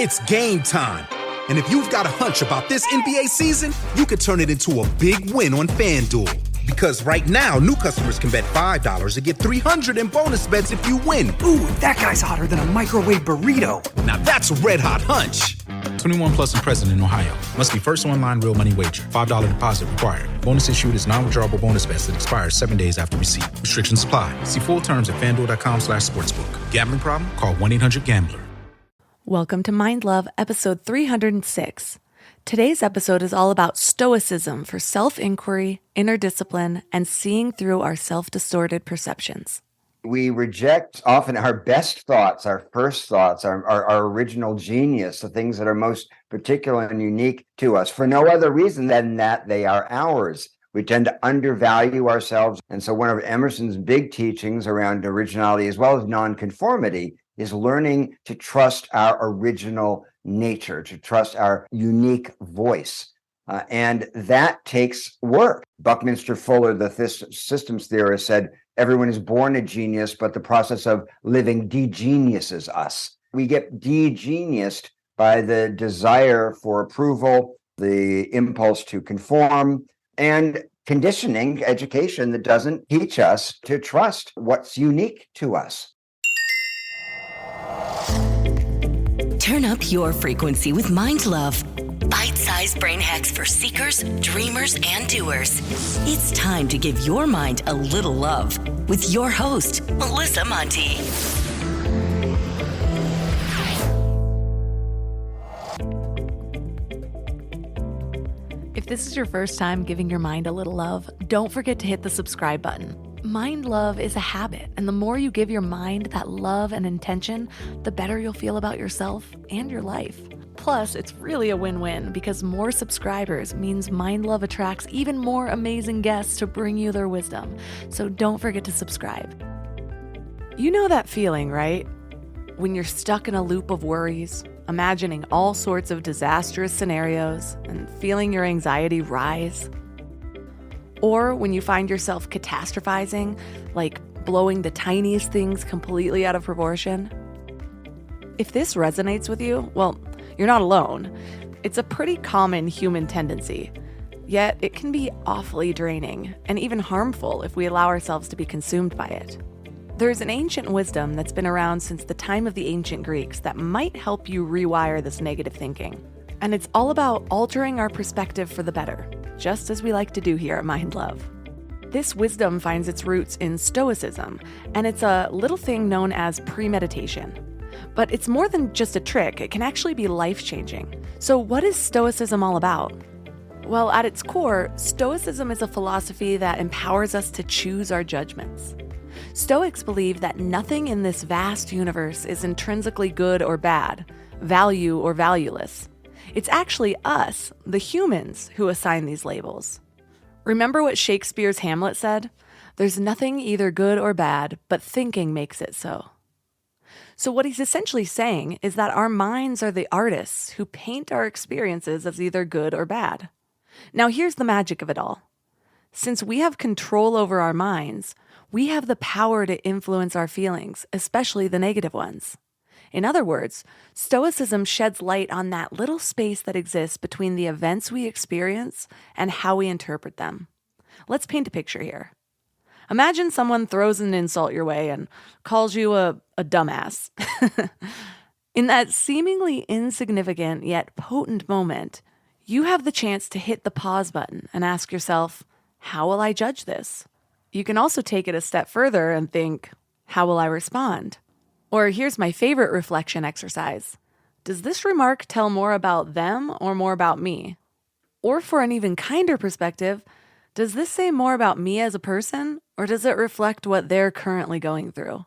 It's game time. And if you've got a hunch about this NBA season, you could turn it into a big win on FanDuel. Because right now, new customers can bet $5 to get $300 in bonus bets if you win. Ooh, that guy's hotter than a microwave burrito. Now that's a red-hot hunch. 21 plus and present in Ohio. Must be first online real money wager. $5 deposit required. Bonus issued is non-withdrawable bonus bets that expires 7 days after receipt. Restrictions apply. See full terms at FanDuel.com/sportsbook. Gambling problem? Call 1-800-GAMBLER. Welcome to Mind Love, episode 306. Today's episode is all about Stoicism for self-inquiry, inner discipline, and seeing through our self-distorted perceptions. We reject often our best thoughts, our first thoughts, our original genius, the things that are most particular and unique to us, for no other reason than that they are ours. We tend to undervalue ourselves. And so one of Emerson's big teachings around originality as well as nonconformity is learning to trust our original nature, to trust our unique voice. And that takes work. Buckminster Fuller, the systems theorist, said, everyone is born a genius, but the process of living de-geniuses us. We get de-geniused by the desire for approval, the impulse to conform, and conditioning, education that doesn't teach us to trust what's unique to us. Turn up your frequency with Mind Love. Bite-sized brain hacks for seekers, dreamers, and doers. It's time to give your mind a little love with your host, Melissa Monti. If this is your first time giving your mind a little love, don't forget to hit the subscribe button. Mind love is a habit, and the more you give your mind that love and intention, the better you'll feel about yourself and your life. Plus, it's really a win-win because more subscribers means Mind Love attracts even more amazing guests to bring you their wisdom. So don't forget to subscribe. You know that feeling, right? When you're stuck in a loop of worries, imagining all sorts of disastrous scenarios and feeling your anxiety rise. Or when you find yourself catastrophizing, like blowing the tiniest things completely out of proportion. If this resonates with you, well, you're not alone. It's a pretty common human tendency, yet it can be awfully draining and even harmful if we allow ourselves to be consumed by it. There's an ancient wisdom that's been around since the time of the ancient Greeks that might help you rewire this negative thinking. And it's all about altering our perspective for the better, just as we like to do here at Mind Love. This wisdom finds its roots in Stoicism, and it's a little thing known as premeditation. But it's more than just a trick, it can actually be life-changing. So what is Stoicism all about? Well, at its core, Stoicism is a philosophy that empowers us to choose our judgments. Stoics believe that nothing in this vast universe is intrinsically good or bad, value or valueless. It's actually us, the humans, who assign these labels. Remember what Shakespeare's Hamlet said? There's nothing either good or bad, but thinking makes it so. So what he's essentially saying is that our minds are the artists who paint our experiences as either good or bad. Now here's the magic of it all. Since we have control over our minds, we have the power to influence our feelings, especially the negative ones. In other words, Stoicism sheds light on that little space that exists between the events we experience and how we interpret them. Let's paint a picture here. Imagine someone throws an insult your way and calls you a dumbass. In that seemingly insignificant yet potent moment, you have the chance to hit the pause button and ask yourself, how will I judge this? You can also take it a step further and think, how will I respond? Or here's my favorite reflection exercise. Does this remark tell more about them or more about me? Or for an even kinder perspective, does this say more about me as a person, or does it reflect what they're currently going through?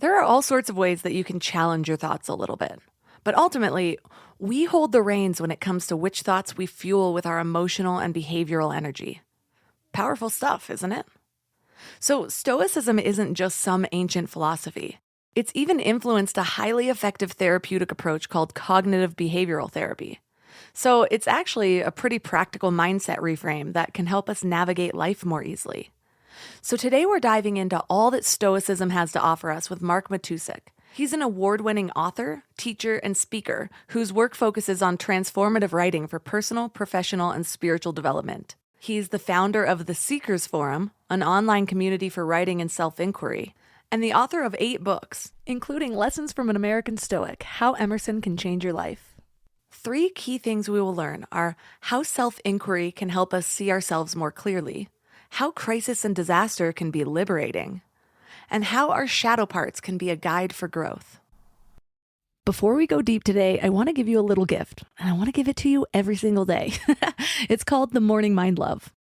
There are all sorts of ways that you can challenge your thoughts a little bit. But ultimately, we hold the reins when it comes to which thoughts we fuel with our emotional and behavioral energy. Powerful stuff, isn't it? So Stoicism isn't just some ancient philosophy. It's even influenced a highly effective therapeutic approach called cognitive behavioral therapy. So it's actually a pretty practical mindset reframe that can help us navigate life more easily. So today we're diving into all that Stoicism has to offer us with Mark Matusik. He's an award-winning author, teacher, and speaker whose work focuses on transformative writing for personal, professional, and spiritual development. He's the founder of the Seekers Forum, an online community for writing and self-inquiry, and the author of 8 books, including Lessons from an American Stoic, How Emerson Can Change Your Life. 3 key things we will learn are how self-inquiry can help us see ourselves more clearly, how crisis and disaster can be liberating, and how our shadow parts can be a guide for growth. Before we go deep today, I want to give you a little gift, and I want to give it to you every single day. It's called the Morning Mind Love.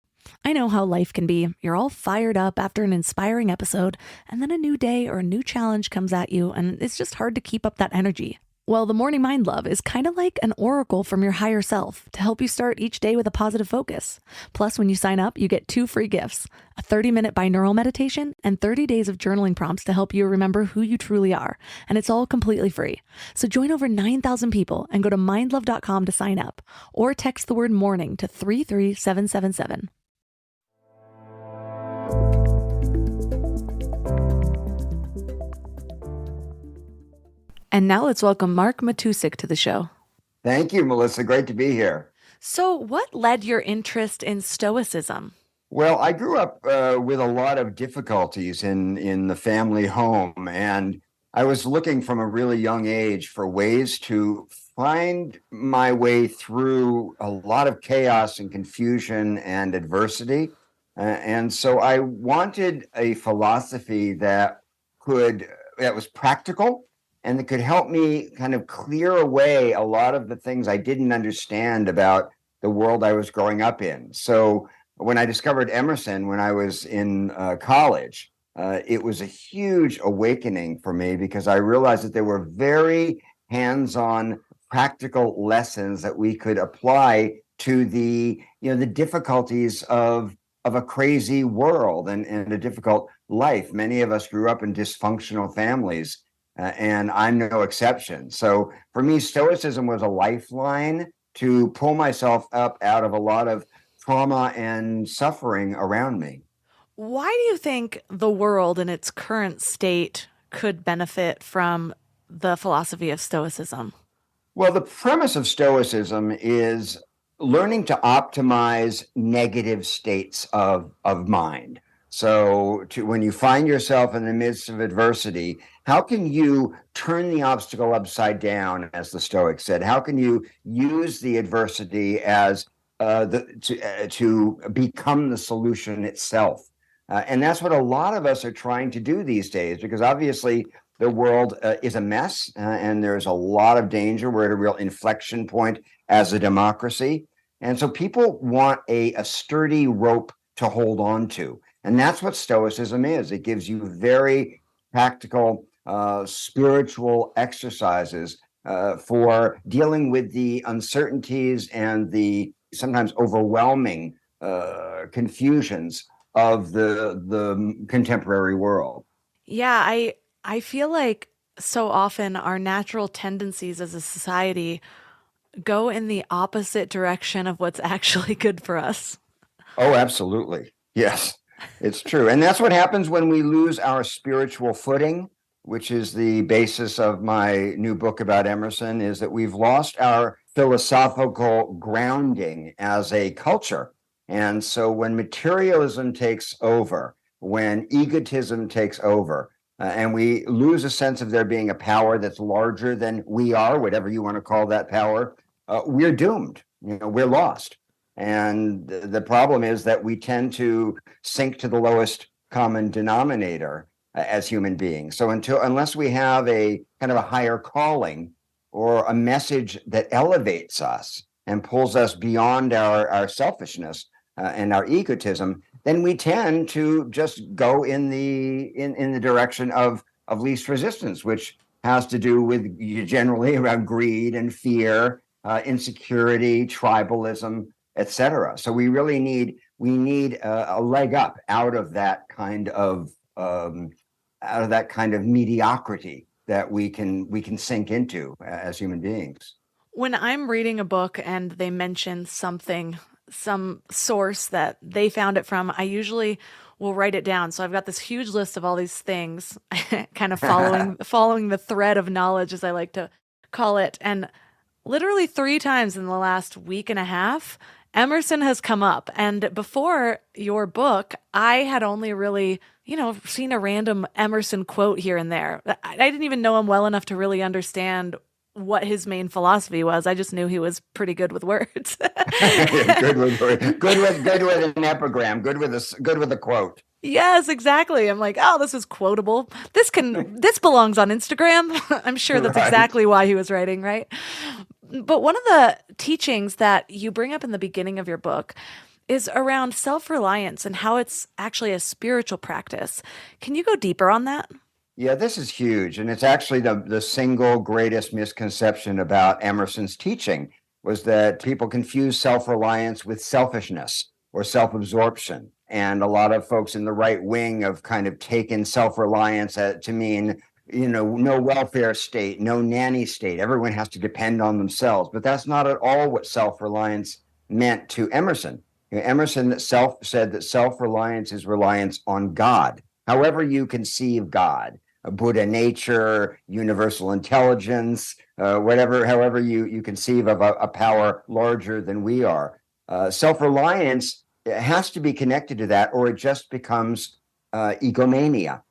I know how life can be. You're all fired up after an inspiring episode, and then a new day or a new challenge comes at you, and it's just hard to keep up that energy. Well, the Morning Mind Love is kind of like an oracle from your higher self to help you start each day with a positive focus. Plus, when you sign up, you get 2 free gifts, a 30-minute binaural meditation and 30 days of journaling prompts to help you remember who you truly are. And it's all completely free. So join over 9,000 people and go to mindlove.com to sign up or text the word morning to 33777. And now let's welcome Mark Matusik to the show. Thank you, Melissa. Great to be here. So what led your interest in Stoicism? Well, I grew up with a lot of difficulties in the family home, and I was looking from a really young age for ways to find my way through a lot of chaos and confusion and adversity. And so I wanted a philosophy that was practical and that could help me kind of clear away a lot of the things I didn't understand about the world I was growing up in. So when I discovered Emerson when I was in college, it was a huge awakening for me because I realized that there were very hands-on practical lessons that we could apply to the difficulties of a crazy world and a difficult life. Many of us grew up in dysfunctional families. And I'm no exception. So for me, Stoicism was a lifeline to pull myself up out of a lot of trauma and suffering around me. Why do you think the world in its current state could benefit from the philosophy of Stoicism? Well, the premise of Stoicism is learning to optimize negative states of mind. So when you find yourself in the midst of adversity, how can you turn the obstacle upside down, as the Stoics said? How can you use the adversity as to become the solution itself? And that's what a lot of us are trying to do these days, because obviously the world is a mess and there's a lot of danger. We're at a real inflection point as a democracy. And so people want a sturdy rope to hold on to. And that's what Stoicism is. It gives you very practical spiritual exercises for dealing with the uncertainties and the sometimes overwhelming confusions of the contemporary world. Yeah, I feel like so often our natural tendencies as a society go in the opposite direction of what's actually good for us. Oh, absolutely. Yes. It's true. And that's what happens when we lose our spiritual footing, which is the basis of my new book about Emerson, is that we've lost our philosophical grounding as a culture. And so when materialism takes over, when egotism takes over, and we lose a sense of there being a power that's larger than we are, whatever you want to call that power, we're doomed. We're lost. And the problem is that we tend to sink to the lowest common denominator as human beings. So unless we have a kind of a higher calling or a message that elevates us and pulls us beyond our selfishness and our egotism, then we tend to just go in the direction of least resistance, which has to do with generally around greed and fear, insecurity, tribalism, etc. So we really need a leg up out of that kind of mediocrity that we can sink into as human beings. When I'm reading a book and they mention something some source that they found it from, I usually will write it down. So I've got this huge list of all these things, kind of following the thread of knowledge, as I like to call it. And literally 3 times in the last week and a half, Emerson has come up. And before your book, I had only really, seen a random Emerson quote here and there. I didn't even know him well enough to really understand what his main philosophy was. I just knew he was pretty good with words. Good with an epigram, good with a quote. Yes, exactly. I'm like, oh, this is quotable. This belongs on Instagram. I'm sure that's Right. exactly why he was writing, right? But one of the teachings that you bring up in the beginning of your book is around self-reliance and how it's actually a spiritual practice. Can you go deeper on that? Yeah, this is huge. And it's actually the single greatest misconception about Emerson's teaching was that people confuse self-reliance with selfishness or self-absorption. And a lot of folks in the right wing have kind of taken self-reliance to mean, no welfare state, no nanny state. Everyone has to depend on themselves. But that's not at all what self-reliance meant to Emerson. Emerson said that self-reliance is reliance on God. However you conceive God, Buddha nature, universal intelligence, however you conceive of a power larger than we are. Self-reliance has to be connected to that, or it just becomes egomania.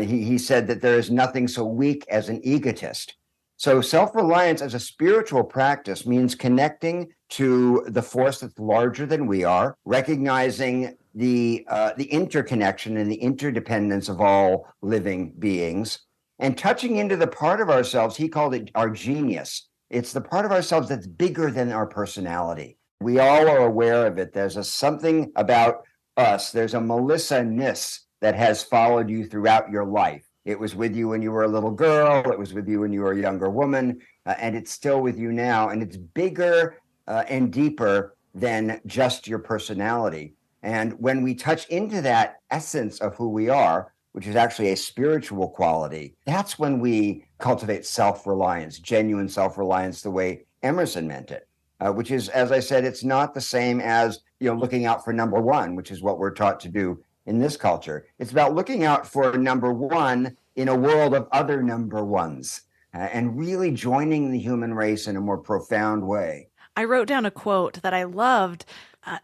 He said that there is nothing so weak as an egotist. So self-reliance as a spiritual practice means connecting to the force that's larger than we are, recognizing the interconnection and the interdependence of all living beings, and touching into the part of ourselves, he called it our genius. It's the part of ourselves that's bigger than our personality. We all are aware of it. There's something about us. There's a Melissa-ness that has followed you throughout your life. It was with you when you were a little girl. It was with you when you were a younger woman, and it's still with you now. And it's bigger and deeper than just your personality. And when we touch into that essence of who we are, which is actually a spiritual quality, that's when we cultivate self-reliance, genuine self-reliance, the way Emerson meant it, which is, as I said, it's not the same as looking out for number one, which is what we're taught to do in this culture. It's about looking out for number one in a world of other number ones, and really joining the human race in a more profound way. I wrote down a quote that I loved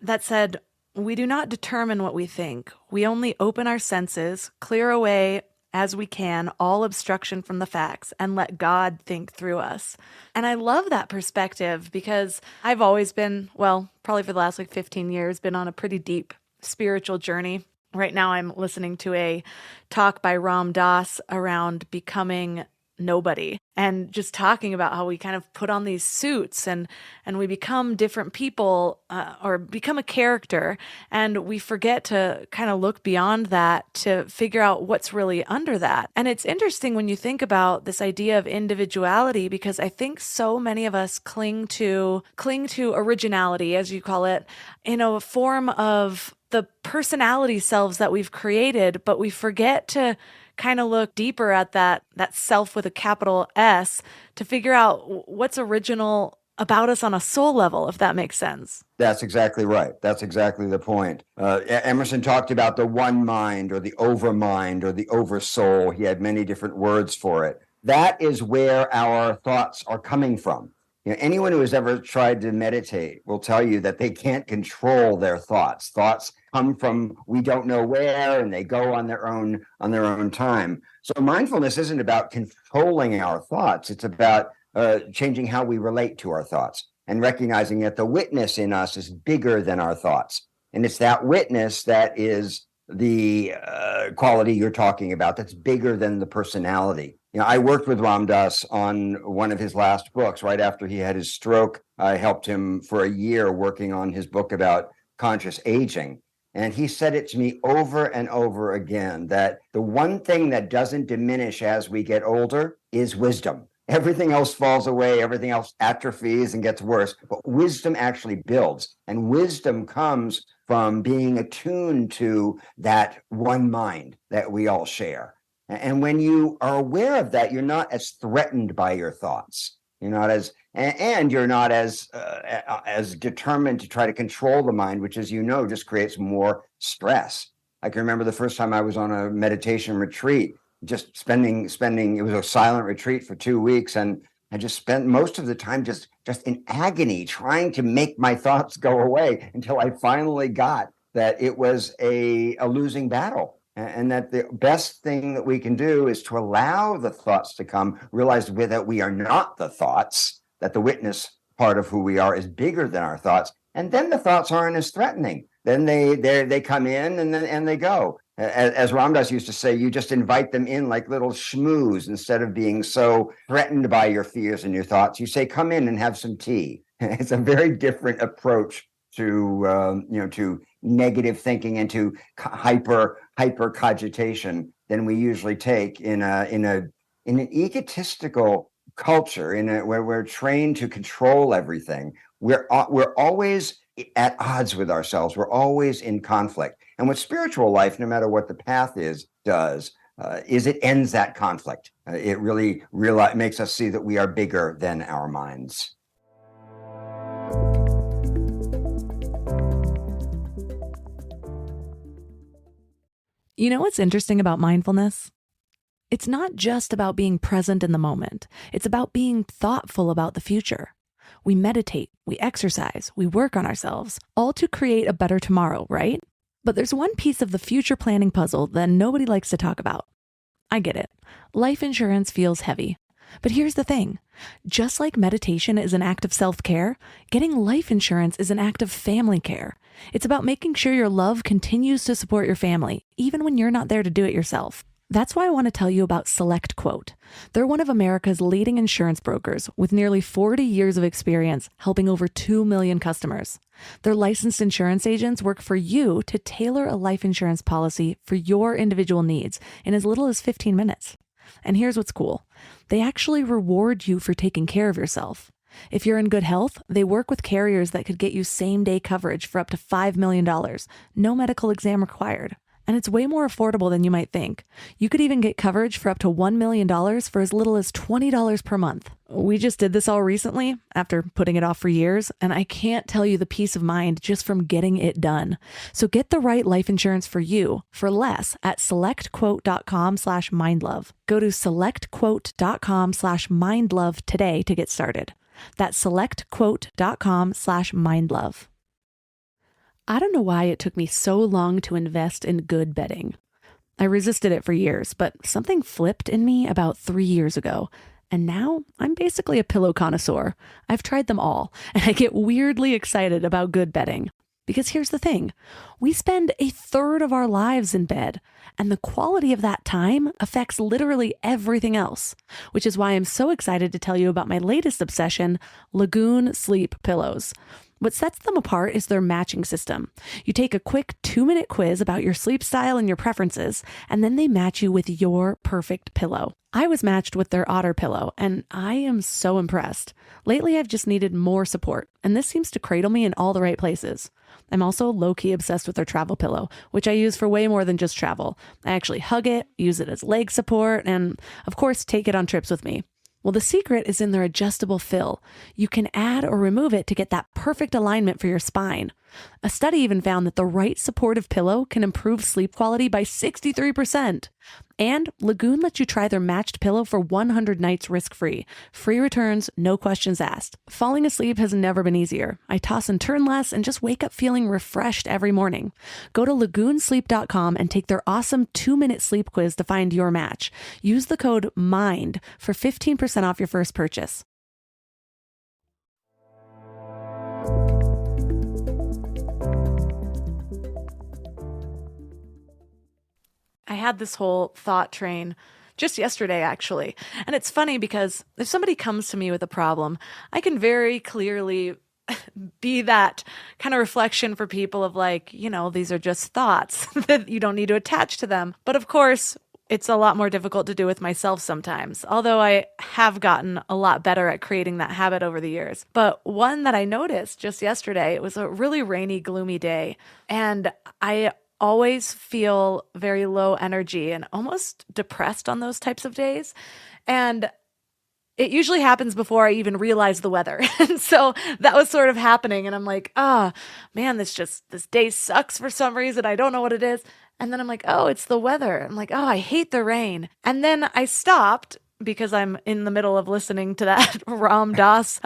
that said, "We do not determine what we think. We only open our senses, clear away as we can all obstruction from the facts, and let God think through us." And I love that perspective because I've always been, probably for the last 15 years, been on a pretty deep spiritual journey. Right now I'm listening to a talk by Ram Dass around becoming nobody and just talking about how we kind of put on these suits and we become different people or become a character, and we forget to kind of look beyond that to figure out what's really under that. And it's interesting when you think about this idea of individuality, because I think so many of us cling to originality, as you call it, in a form of the personality selves that we've created, but we forget to kind of look deeper at that self with a capital S to figure out what's original about us on a soul level, if that makes sense. That's exactly right. That's exactly the point. Emerson talked about the one mind or the overmind or the oversoul. He had many different words for it. That is where our thoughts are coming from. Anyone who has ever tried to meditate will tell you that they can't control their thoughts. Thoughts come from we don't know where, and they go on their own time. So mindfulness isn't about controlling our thoughts. It's about changing how we relate to our thoughts and recognizing that the witness in us is bigger than our thoughts. And it's that witness that is the quality you're talking about that's bigger than the personality. I worked with Ram Dass on one of his last books right after he had his stroke. I helped him for a year working on his book about conscious aging. And he said it to me over and over again that the one thing that doesn't diminish as we get older is wisdom. Everything else falls away, everything else atrophies and gets worse, but wisdom actually builds. And wisdom comes from being attuned to that one mind that we all share. And when you are aware of that, you're not as threatened by your thoughts. You're not as, and you're not as determined to try to control the mind, which, as you know, just creates more stress. I can remember the first time I was on a meditation retreat, just spending, it was a silent retreat for 2 weeks. And I just spent most of the time just in agony, trying to make my thoughts go away, until I finally got that it was a losing battle. And that the best thing that we can do is to allow the thoughts to come, realize that we are not the thoughts, that the witness part of who we are is bigger than our thoughts. And then the thoughts aren't as threatening. Then they come in and they go. As Ram Dass used to say, you just invite them in like little schmooze. Instead of being so threatened by your fears and your thoughts, you say, come in and have some tea. It's a very different approach to negative thinking and to hyper cogitation than we usually take in an egotistical culture, where we're trained to control everything. We're always at odds with ourselves. We're always in conflict. And what spiritual life, no matter what the path does is it ends that conflict. It really makes us see that we are bigger than our minds. You know what's interesting about mindfulness? It's not just about being present in the moment. It's about being thoughtful about the future. We meditate, we exercise, we work on ourselves, all to create a better tomorrow, right? But there's one piece of the future planning puzzle that nobody likes to talk about. I get it. Life insurance feels heavy. But here's the thing. Just like meditation is an act of self-care, getting life insurance is an act of family care. It's about making sure your love continues to support your family, even when you're not there to do it yourself. That's why I want to tell you about SelectQuote. They're one of America's leading insurance brokers with nearly 40 years of experience helping over 2 million customers. Their licensed insurance agents work for you to tailor a life insurance policy for your individual needs in as little as 15 minutes. And here's what's cool. They actually reward you for taking care of yourself. If you're in good health, they work with carriers that could get you same-day coverage for up to $5 million, no medical exam required. And it's way more affordable than you might think. You could even get coverage for up to $1 million for as little as $20 per month. We just did this all recently after putting it off for years, and I can't tell you the peace of mind just from getting it done. So get the right life insurance for you for less at selectquote.com/mindlove. Go to selectquote.com/mindlove today to get started. That's selectquote.com/mindlove. I don't know why it took me so long to invest in good bedding. I resisted it for years, but something flipped in me about 3 years ago. And now I'm basically a pillow connoisseur. I've tried them all, and I get weirdly excited about good bedding. Because here's the thing, we spend a third of our lives in bed, and the quality of that time affects literally everything else, which is why I'm so excited to tell you about my latest obsession, Lagoon Sleep Pillows. What sets them apart is their matching system. You take a quick 2-minute quiz about your sleep style and your preferences, and then they match you with your perfect pillow. I was matched with their Otter pillow, and I am so impressed. Lately, I've just needed more support, and this seems to cradle me in all the right places. I'm also low-key obsessed with their travel pillow, which I use for way more than just travel. I actually hug it, use it as leg support, and of course, take it on trips with me. Well, the secret is in their adjustable fill. You can add or remove it to get that perfect alignment for your spine. A study even found that the right supportive pillow can improve sleep quality by 63%. And Lagoon lets you try their matched pillow for 100 nights risk-free. Free returns, no questions asked. Falling asleep has never been easier. I toss and turn less and just wake up feeling refreshed every morning. Go to lagoonsleep.com and take their awesome 2-minute sleep quiz to find your match. Use the code MIND for 15% off your first purchase. I had this whole thought train just yesterday, actually. And it's funny because if somebody comes to me with a problem, I can very clearly be that kind of reflection for people of like, you know, these are just thoughts that you don't need to attach to them. But of course, it's a lot more difficult to do with myself sometimes, although I have gotten a lot better at creating that habit over the years. But one that I noticed just yesterday, it was a really rainy, gloomy day, and I always feel very low energy and almost depressed on those types of days. And it usually happens before I even realize the weather. And so that was sort of happening. And I'm like, man, this day sucks for some reason. I don't know what it is. And then I'm like, oh, it's the weather. I'm like, oh, I hate the rain. And then I stopped because I'm in the middle of listening to that Ram Dass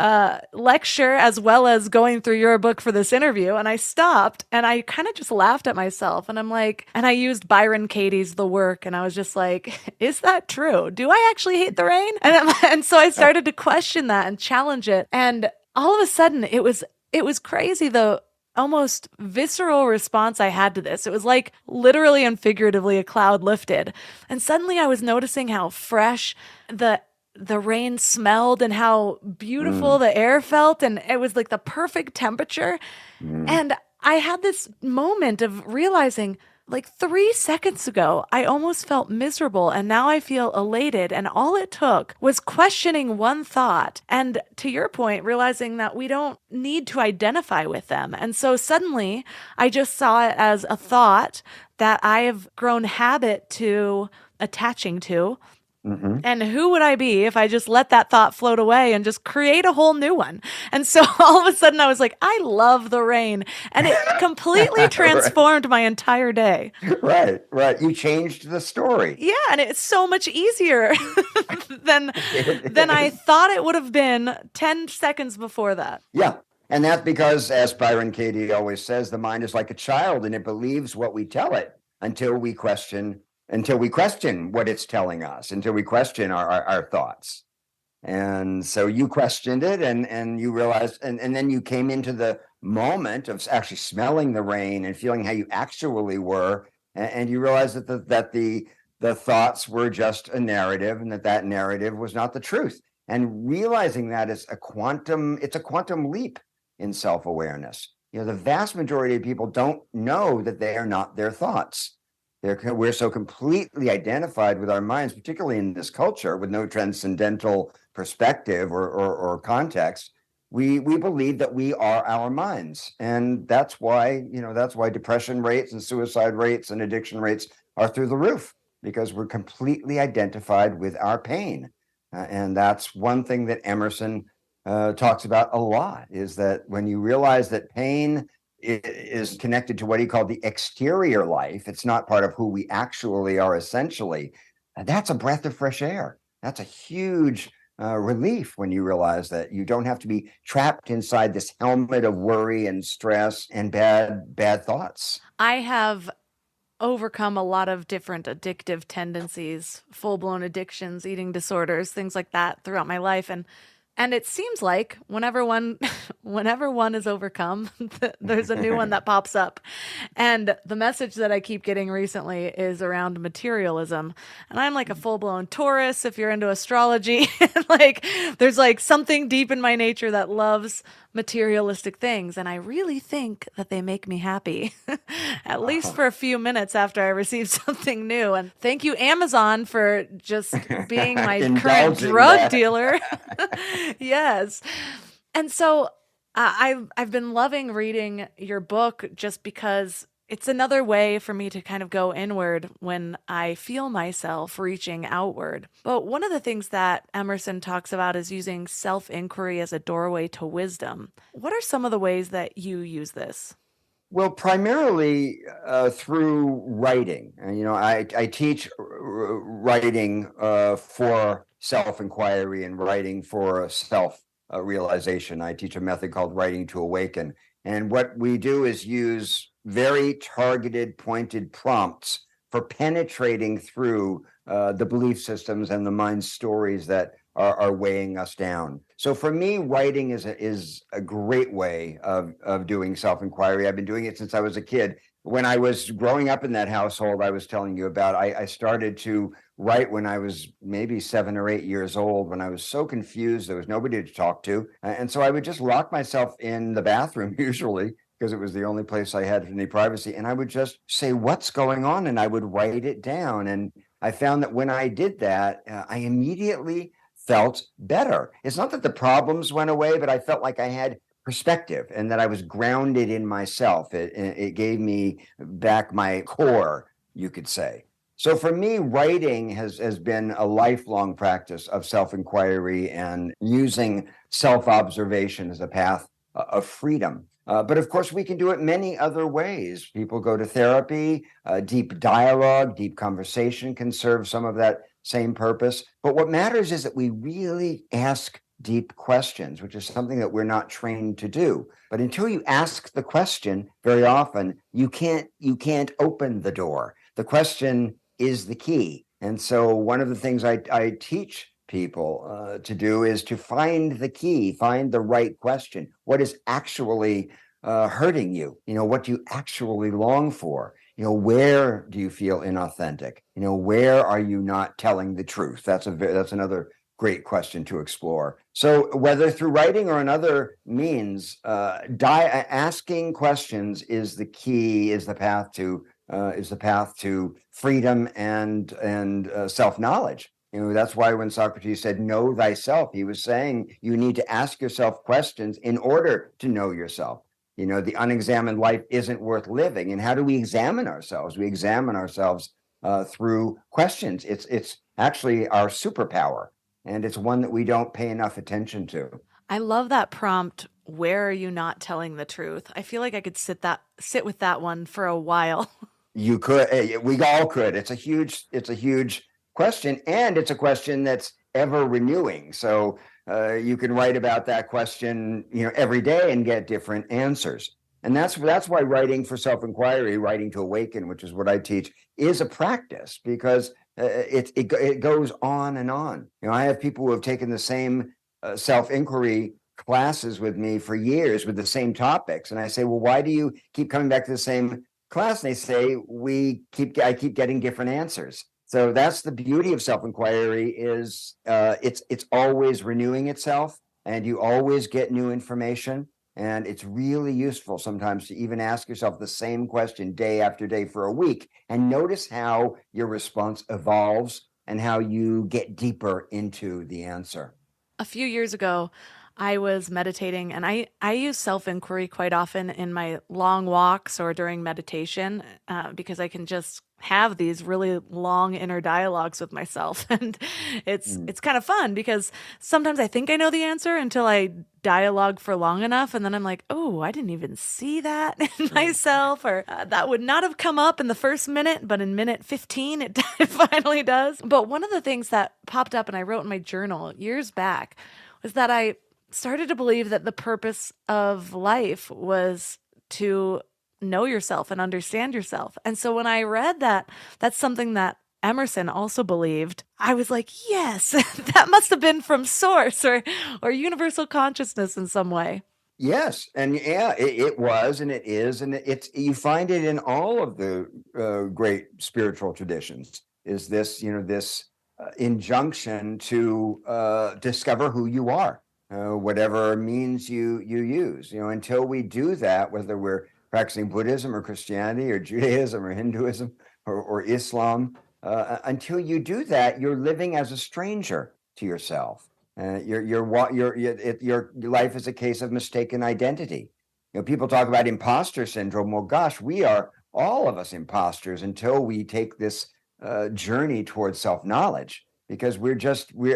lecture as well as going through your book for this interview. And I stopped and I kind of just laughed at myself. And I'm like, and I used Byron Katie's The Work. And I was just like, is that true? Do I actually hate the rain? And so I started to question that and challenge it. And all of a sudden it was crazy, the almost visceral response I had to this. It was like literally and figuratively a cloud lifted. And suddenly I was noticing how fresh the rain smelled and how beautiful the air felt. And it was like the perfect temperature. And I had this moment of realizing, like 3 seconds ago, I almost felt miserable and now I feel elated. And all it took was questioning one thought. And to your point, realizing that we don't need to identify with them. And so suddenly I just saw it as a thought that I have grown habit to attaching to. And who would I be if I just let that thought float away and just create a whole new one? And so all of a sudden I was like, I love the rain. And it completely transformed my entire day. Right. You changed the story. Yeah. And it's so much easier than I thought it would have been 10 seconds before that. Yeah. And that's because, as Byron Katie always says, the mind is like a child and it believes what we tell it until we question what it's telling us, until we question our thoughts. And so you questioned it and you realized, and then you came into the moment of actually smelling the rain and feeling how you actually were. And you realized that the thoughts were just a narrative and that narrative was not the truth. And realizing that it's a quantum leap in self-awareness. The vast majority of people don't know that they are not their thoughts. We're so completely identified with our minds, particularly in this culture, with no transcendental perspective or context. We believe that we are our minds, and that's why depression rates and suicide rates and addiction rates are through the roof, because we're completely identified with our pain. And that's one thing that Emerson talks about a lot, is that when you realize that pain is connected to what he called the exterior life, it's not part of who we actually are essentially, that's a breath of fresh air. That's a huge relief when you realize that you don't have to be trapped inside this helmet of worry and stress and bad thoughts. I have overcome a lot of different addictive tendencies, full-blown addictions, eating disorders, things like that throughout my life. And it seems like whenever one is overcome, there's a new one that pops up. And the message that I keep getting recently is around materialism. And I'm like a full-blown Taurus, if you're into astrology. Like there's like something deep in my nature that loves materialistic things. And I really think that they make me happy, at least for a few minutes after I receive something new. And thank you, Amazon, for just being my current drug dealer. Yes. And so I've been loving reading your book just because it's another way for me to kind of go inward when I feel myself reaching outward. But one of the things that Emerson talks about is using self-inquiry as a doorway to wisdom. What are some of the ways that you use this? Well, primarily through writing. And, I teach writing for self-inquiry and writing for self-realization. I teach a method called Writing to Awaken. And what we do is use very targeted, pointed prompts for penetrating through the belief systems and the mind stories that are weighing us down. So for me, writing is a great way of doing self-inquiry. I've been doing it since I was a kid. When I was growing up in that household I was telling you about, I started to write when I was maybe 7 or 8 years old, when I was so confused, there was nobody to talk to. And so I would just lock myself in the bathroom, usually, because it was the only place I had any privacy. And I would just say, what's going on? And I would write it down. And I found that when I did that, I immediately felt better. It's not that the problems went away, but I felt like I had perspective and that I was grounded in myself. It gave me back my core, you could say. So for me, writing has been a lifelong practice of self-inquiry and using self-observation as a path of freedom. But of course, we can do it many other ways. People go to therapy, deep dialogue, deep conversation can serve some of that same purpose. But what matters is that we really ask deep questions, which is something that we're not trained to do. But until you ask the question, very often you can't open the door. The question is the key. And so one of the things I teach people to do is to find the key, find the right question. What is actually hurting you? What do you actually long for? Where do you feel inauthentic? Where are you not telling the truth? That's another great question to explore. So whether through writing or another means, asking questions is the key, is the path to freedom and self-knowledge. That's why when Socrates said, know thyself, he was saying you need to ask yourself questions in order to know yourself. The unexamined life isn't worth living. And how do we examine ourselves? We examine ourselves through questions. It's actually our superpower. And it's one that we don't pay enough attention to. I love that prompt. Where are you not telling the truth? I feel like I could sit with that one for a while. You could, we all could. It's a huge question, and it's a question that's ever renewing. So you can write about that question, every day and get different answers. And that's why writing for self-inquiry, writing to awaken, which is what I teach, is a practice, because it goes on and on. I have people who have taken the same self-inquiry classes with me for years with the same topics, and I say, well, why do you keep coming back to the same class? And they say, I keep getting different answers. So that's the beauty of self-inquiry, is it's always renewing itself, and you always get new information. And it's really useful sometimes to even ask yourself the same question day after day for a week, and notice how your response evolves and how you get deeper into the answer. A few years ago, I was meditating, and I use self-inquiry quite often in my long walks or during meditation, because I can just have these really long inner dialogues with myself. And it's kind of fun, because sometimes I think I know the answer until I dialogue for long enough, and then I'm like, oh, I didn't even see that in myself, or that would not have come up in the first minute, but in minute 15 it finally does. But one of the things that popped up and I wrote in my journal years back was that I started to believe that the purpose of life was to know yourself and understand yourself. And so when I read that, that's something that Emerson also believed, I was like, yes, that must have been from source or universal consciousness in some way. Yes, and yeah, it was, and it is, and you find it in all of the great spiritual traditions. Is this injunction to discover who you are, whatever means you use. Until we do that, whether we're practicing Buddhism or Christianity or Judaism or Hinduism or Islam, until you do that, you're living as a stranger to yourself. Your life is a case of mistaken identity. People talk about imposter syndrome. Well, gosh, we are all of us imposters until we take this journey towards self-knowledge, because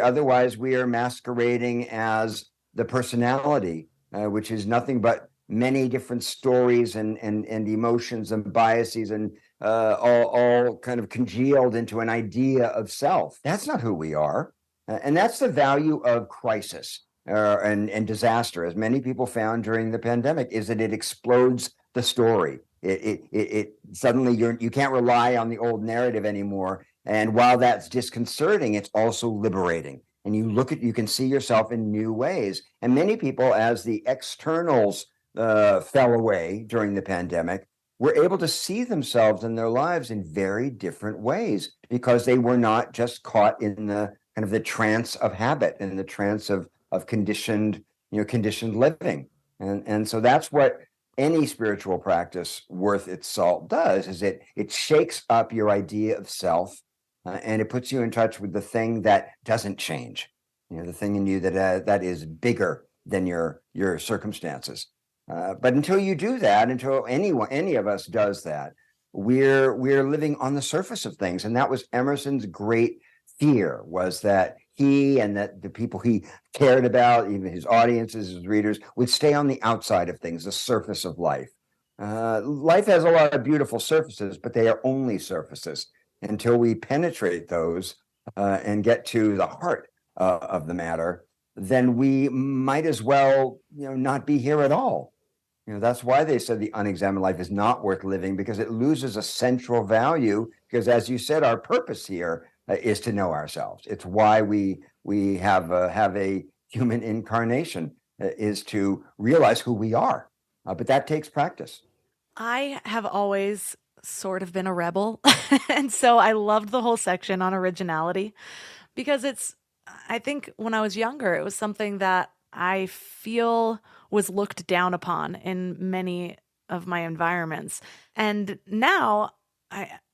otherwise we are masquerading as the personality, which is nothing but many different stories and emotions and biases and all kind of congealed into an idea of self. That's not who we are. And that's the value of crisis and disaster, as many people found during the pandemic, is that it explodes the story. It suddenly you can't rely on the old narrative anymore. And while that's disconcerting, it's also liberating. And you can see yourself in new ways. And many people, as the externals fell away during the pandemic, were able to see themselves and their lives in very different ways, because they were not just caught in the kind of the trance of habit and the trance of conditioned living. And so that's what any spiritual practice worth its salt does, is it shakes up your idea of self, and it puts you in touch with the thing that doesn't change, the thing in you that is bigger than your circumstances. But until you do that, until any of us does that, we're living on the surface of things. And that was Emerson's great fear, was that he and that the people he cared about, even his audiences, his readers, would stay on the outside of things, the surface of life. Life has a lot of beautiful surfaces, but they are only surfaces. Until we penetrate those and get to the heart of the matter, then we might as well, not be here at all. That's why they said the unexamined life is not worth living, because it loses a central value. Because, as you said, our purpose here is to know ourselves. It's why we have a human incarnation, is to realize who we are. But that takes practice. I have always sort of been a rebel. And so I loved the whole section on originality, because I think when I was younger, it was something that I feel was looked down upon in many of my environments. And now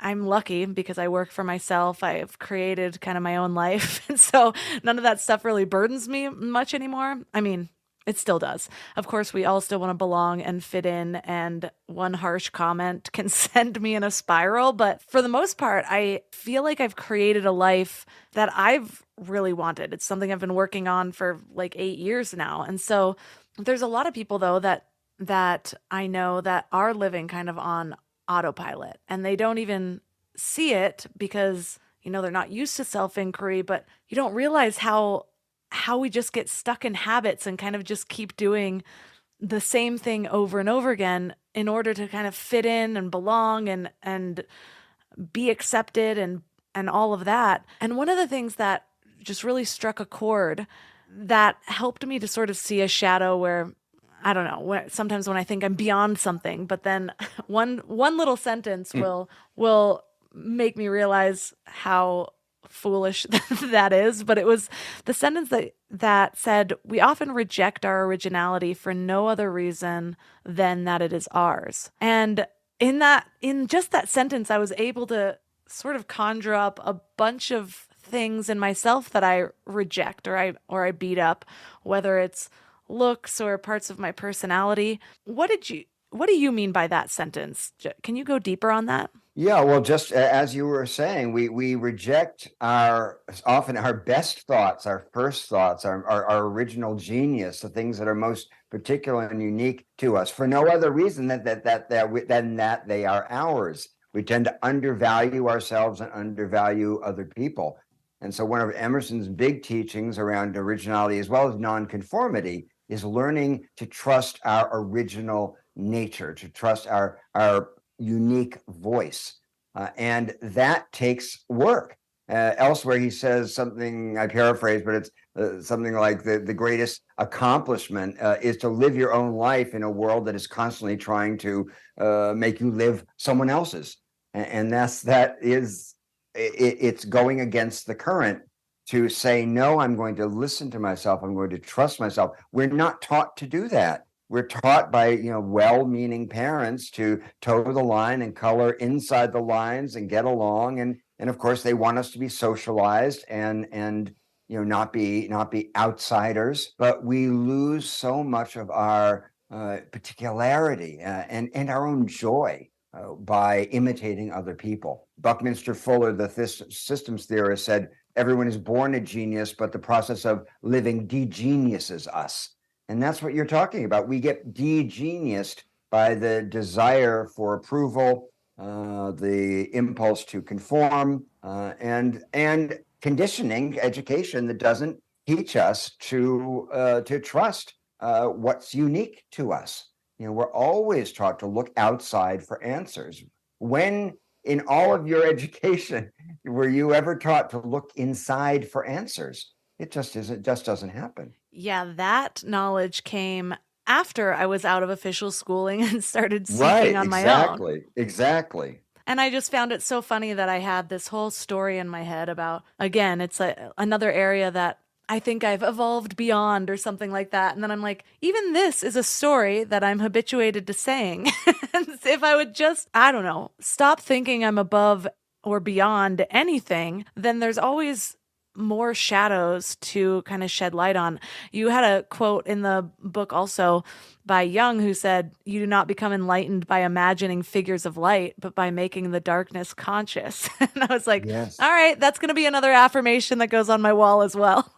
I'm lucky because I work for myself. I've created kind of my own life. And so none of that stuff really burdens me much anymore. I mean, it still does. Of course, we all still want to belong and fit in, and one harsh comment can send me in a spiral. But for the most part, I feel like I've created a life that I've really wanted. It's something I've been working on for like 8 years now. And so there's a lot of people, though, that I know that are living kind of on autopilot, and they don't even see it because, they're not used to self-inquiry, but you don't realize how we just get stuck in habits and kind of just keep doing the same thing over and over again in order to kind of fit in and belong and be accepted and all of that. And one of the things that just really struck a chord that helped me to sort of see a shadow where, I don't know, sometimes when I think I'm beyond something, but then one little sentence will make me realize how foolish that is. But it was the sentence that said, "We often reject our originality for no other reason than that it is ours." And in just that sentence, I was able to sort of conjure up a bunch of things in myself that I reject or I beat up, whether it's looks or parts of my personality. What do you mean by that sentence? Can you go deeper on that? Yeah, well, just as you were saying, we reject often our best thoughts, our first thoughts, our original genius, the things that are most particular and unique to us, for no other reason than that they are ours. We tend to undervalue ourselves and undervalue other people. And so one of Emerson's big teachings around originality, as well as nonconformity, is learning to trust our original nature, to trust our unique voice. And that takes work. Elsewhere, he says something, I paraphrase, but it's something like the greatest accomplishment is to live your own life in a world that is constantly trying to make you live someone else's. And it's going against the current to say, no, I'm going to listen to myself. I'm going to trust myself. We're not taught to do that. We're taught by, well-meaning parents to toe the line and color inside the lines and get along. And of course, they want us to be socialized and not be outsiders. But we lose so much of our particularity and our own joy by imitating other people. Buckminster Fuller, the systems theorist, said everyone is born a genius, but the process of living de-geniuses us. And that's what you're talking about. We get de-geniused by the desire for approval, the impulse to conform, and conditioning, education that doesn't teach us to trust what's unique to us. We're always taught to look outside for answers. When in all of your education were you ever taught to look inside for answers? It just doesn't happen. Yeah, that knowledge came after I was out of official schooling and started seeking on my own. Exactly. And I just found it so funny that I had this whole story in my head about, again, it's another area that I think I've evolved beyond or something like that. And then I'm like, even this is a story that I'm habituated to saying. If I would just, I don't know, stop thinking I'm above or beyond anything, then there's always more shadows to kind of shed light on. You had a quote in the book also by Jung who said, "You do not become enlightened by imagining figures of light, but by making the darkness conscious." And I was like, Yes. all right, that's going to be another affirmation that goes on my wall as well.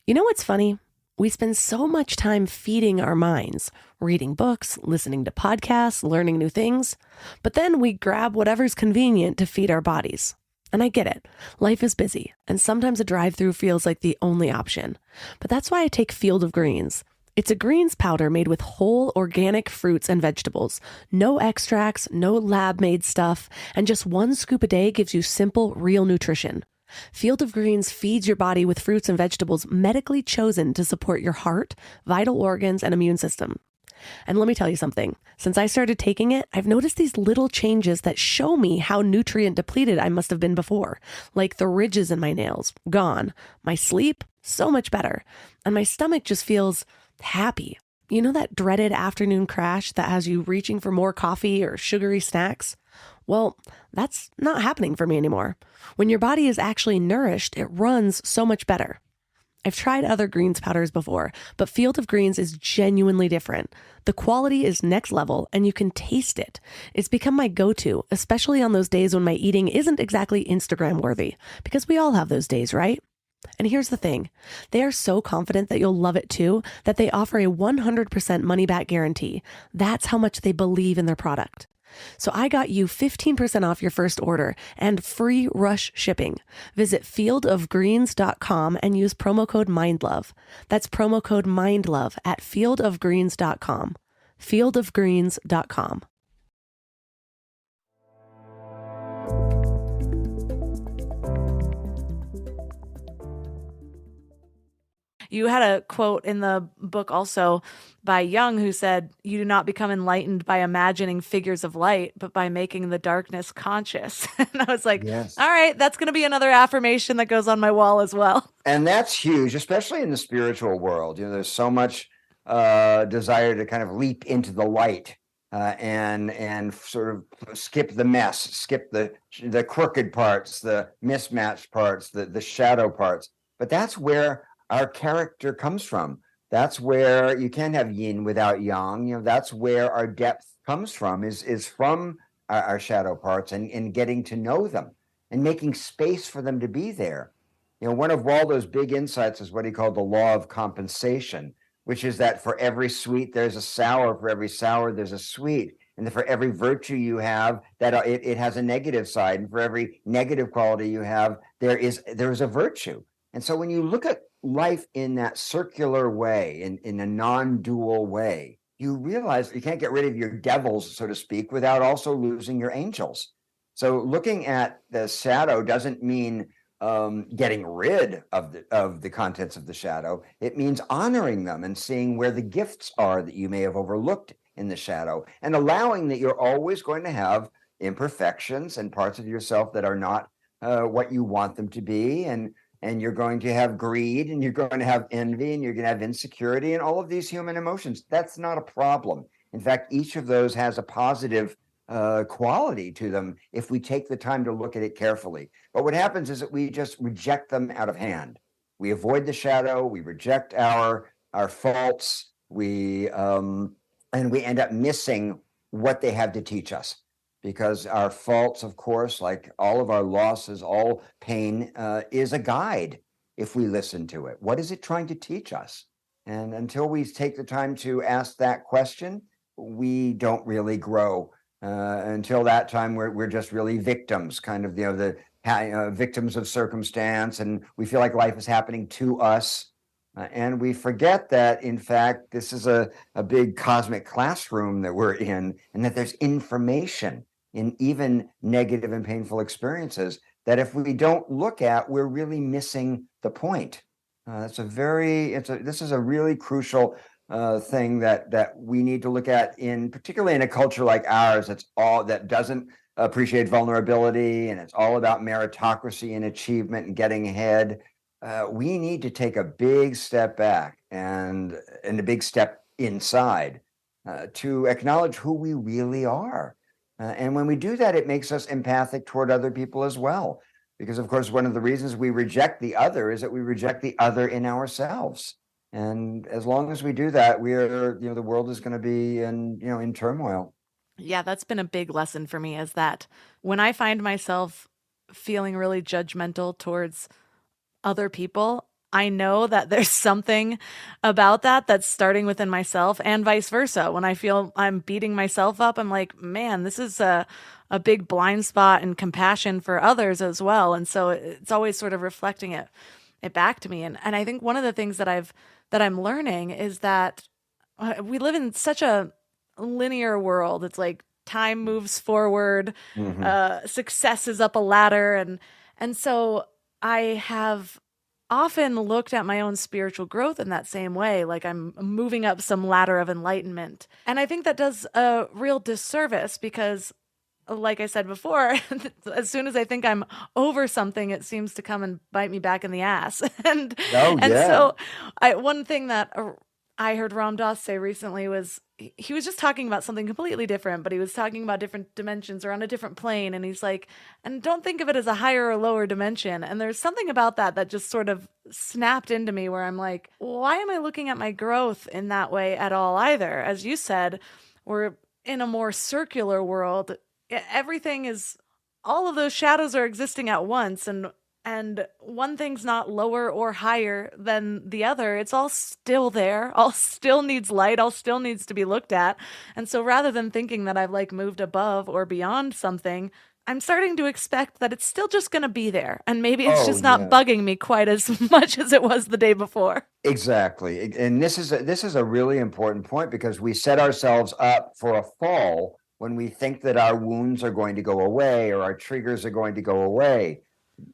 You know what's funny? We spend so much time feeding our minds, reading books, listening to podcasts, learning new things, but then we grab whatever's convenient to feed our bodies. And I get it. Life is busy, and sometimes a drive-through feels like the only option. But that's why I take Field of Greens. It's a greens powder made with whole organic fruits and vegetables. No extracts, no lab-made stuff, and just 1 scoop a day gives you simple, real nutrition. Field of Greens feeds your body with fruits and vegetables medically chosen to support your heart, vital organs, and immune system. And let me tell you something. Since I started taking it, I've noticed these little changes that show me how nutrient depleted I must have been before. Like the ridges in my nails, gone. My sleep, so much better. And my stomach just feels happy. You know that dreaded afternoon crash that has you reaching for more coffee or sugary snacks? Well, that's not happening for me anymore. When your body is actually nourished, it runs so much better. I've tried other greens powders before, but Field of Greens is genuinely different. The quality is next level and you can taste it. It's become my go-to, especially on those days when my eating isn't exactly Instagram worthy, because we all have those days, right? And here's the thing. They are so confident that you'll love it too, that they offer a 100% money-back guarantee. That's how much they believe in their product. So I got you 15% off your first order and free rush shipping. Visit fieldofgreens.com and use promo code MINDLOVE. That's promo code MINDLOVE at fieldofgreens.com. fieldofgreens.com. You had a quote in the book also by Jung who said, "You do not become enlightened by imagining figures of light, but by making the darkness conscious." And I was like, Yes. all right, that's going to be another affirmation that goes on my wall as well. And that's huge, especially in the spiritual world. There's so much desire to kind of leap into the light and sort of skip the mess, skip the crooked parts, the mismatched parts, the shadow parts. But that's where our character comes from. That's where you can't have yin without yang. That's where our depth comes from, is from our shadow parts and getting to know them and making space for them to be there. One of Waldo's big insights is what he called the law of compensation, which is that for every sweet, there's a sour. For every sour, there's a sweet. And for every virtue you have, that it has a negative side. And for every negative quality you have, there is a virtue. And so when you look at life in that circular way, in a non-dual way, you realize you can't get rid of your devils, so to speak, without also losing your angels. So looking at the shadow doesn't mean getting rid of the contents of the shadow. It means honoring them and seeing where the gifts are that you may have overlooked in the shadow, and allowing that you're always going to have imperfections and parts of yourself that are not what you want them to be, and you're going to have greed, and you're going to have envy, and you're going to have insecurity, and all of these human emotions. That's not a problem. In fact, each of those has a positive quality to them if we take the time to look at it carefully. But what happens is that we just reject them out of hand. We avoid the shadow, we reject our faults, and we end up missing what they have to teach us. Because our faults, of course, like all of our losses, all pain, is a guide if we listen to it. What is it trying to teach us? And until we take the time to ask that question, we don't really grow. Until that time, we're just really victims, kind of, the victims of circumstance, and we feel like life is happening to us. And we forget that, in fact, this is a big cosmic classroom that we're in, and that there's information in even negative and painful experiences that if we don't look at, we're really missing the point. This is a really crucial thing that we need to look at, particularly in a culture like ours that doesn't appreciate vulnerability, and it's all about meritocracy and achievement and getting ahead. We need to take a big step back and a big step inside to acknowledge who we really are. And when we do that, it makes us empathic toward other people as well. Because, of course, one of the reasons we reject the other is that we reject the other in ourselves. And as long as we do that, the world is going to be in turmoil. Yeah, that's been a big lesson for me, is that when I find myself feeling really judgmental towards other people, I know that there's something about that that's starting within myself, and vice versa. When I feel I'm beating myself up, I'm like, man, this is a big blind spot and compassion for others as well. And so it's always sort of reflecting it back to me. And I think one of the things that I'm learning is that we live in such a linear world. It's like time moves forward, success is up a ladder, and so I have often looked at my own spiritual growth in that same way, like I'm moving up some ladder of enlightenment. And I think that does a real disservice because, like I said before, as soon as I think I'm over something, it seems to come and bite me back in the ass. and Oh, and yeah. so one thing that I heard Ram Dass say recently was he was just talking about something completely different, but he was talking about different dimensions or on a different plane. And he's like, and don't think of it as a higher or lower dimension. And there's something about that just sort of snapped into me where I'm like, why am I looking at my growth in that way at all either? As you said, we're in a more circular world. Everything is, all of those shadows are existing at once. And one thing's not lower or higher than the other. It's all still there. All still needs light. All still needs to be looked at. And so rather than thinking that I've like moved above or beyond something, I'm starting to expect that it's still just going to be there. And maybe it's just not bugging me quite as much as it was the day before. Exactly. And this is a really important point because we set ourselves up for a fall when we think that our wounds are going to go away or our triggers are going to go away.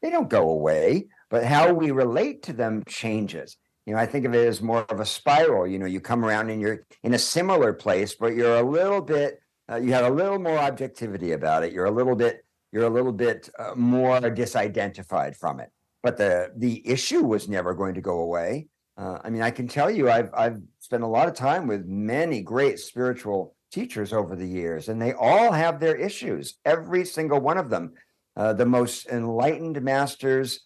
They don't go away, but how we relate to them changes. I think of it as more of a spiral. You come around and you're in a similar place, but you're a little bit, you have a little more objectivity about it. You're a little bit more disidentified from it. But the issue was never going to go away. I can tell you, I've spent a lot of time with many great spiritual teachers over the years, and they all have their issues, every single one of them. The most enlightened masters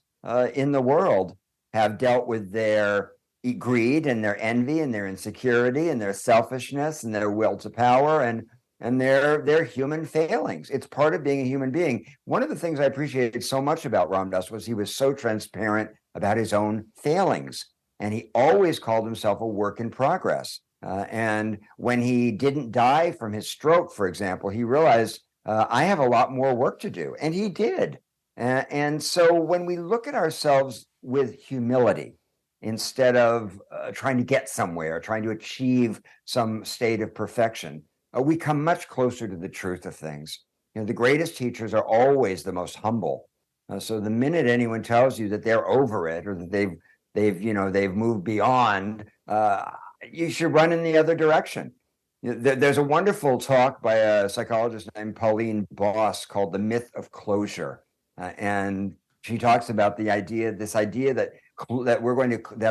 in the world have dealt with their greed and their envy and their insecurity and their selfishness and their will to power and their human failings. It's part of being a human being. One of the things I appreciated so much about Ram Dass was he was so transparent about his own failings, and he always called himself a work in progress. And when he didn't die from his stroke, for example, he realized, I have a lot more work to do. And he did. And so when we look at ourselves with humility, instead of trying to get somewhere, trying to achieve some state of perfection, we come much closer to the truth of things. The greatest teachers are always the most humble. So the minute anyone tells you that they're over it or that they've moved beyond, you should run in the other direction. There's a wonderful talk by a psychologist named Pauline Boss called The Myth of Closure. And she talks about this idea that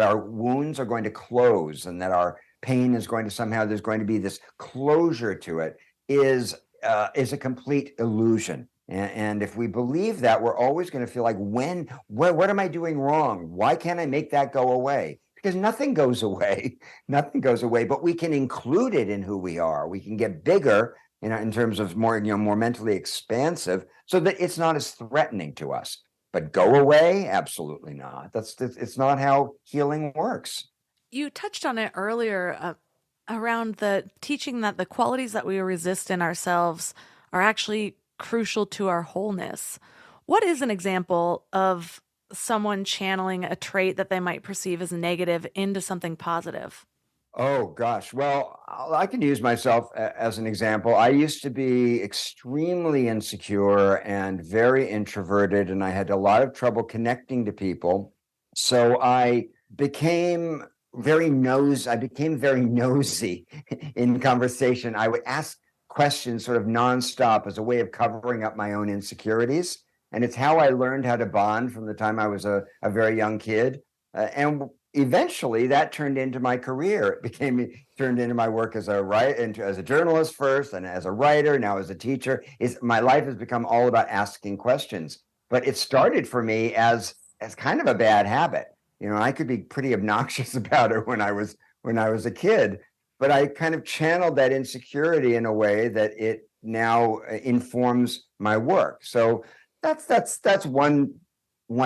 our wounds are going to close and that our pain is going to somehow, there's going to be this closure to it is a complete illusion. And if we believe that, we're always going to feel like, what am I doing wrong? Why can't I make that go away? Because nothing goes away. Nothing goes away, but we can include it in who we are. We can get bigger in terms of more mentally expansive so that it's not as threatening to us. But go away? Absolutely not. It's not how healing works. You touched on it earlier around the teaching that the qualities that we resist in ourselves are actually crucial to our wholeness. What is an example of someone channeling a trait that they might perceive as negative into something positive? Oh, gosh. Well, I can use myself as an example. I used to be extremely insecure and very introverted, and I had a lot of trouble connecting to people. So I became very nosy in conversation. I would ask questions sort of nonstop as a way of covering up my own insecurities. And it's how I learned how to bond from the time I was a very young kid. And eventually that turned into my career. Turned into my work as as a journalist first, and as a writer, now as a teacher. My life has become all about asking questions. But it started for me as kind of a bad habit. I could be pretty obnoxious about it when I was a kid, but I kind of channeled that insecurity in a way that it now informs my work. So that's one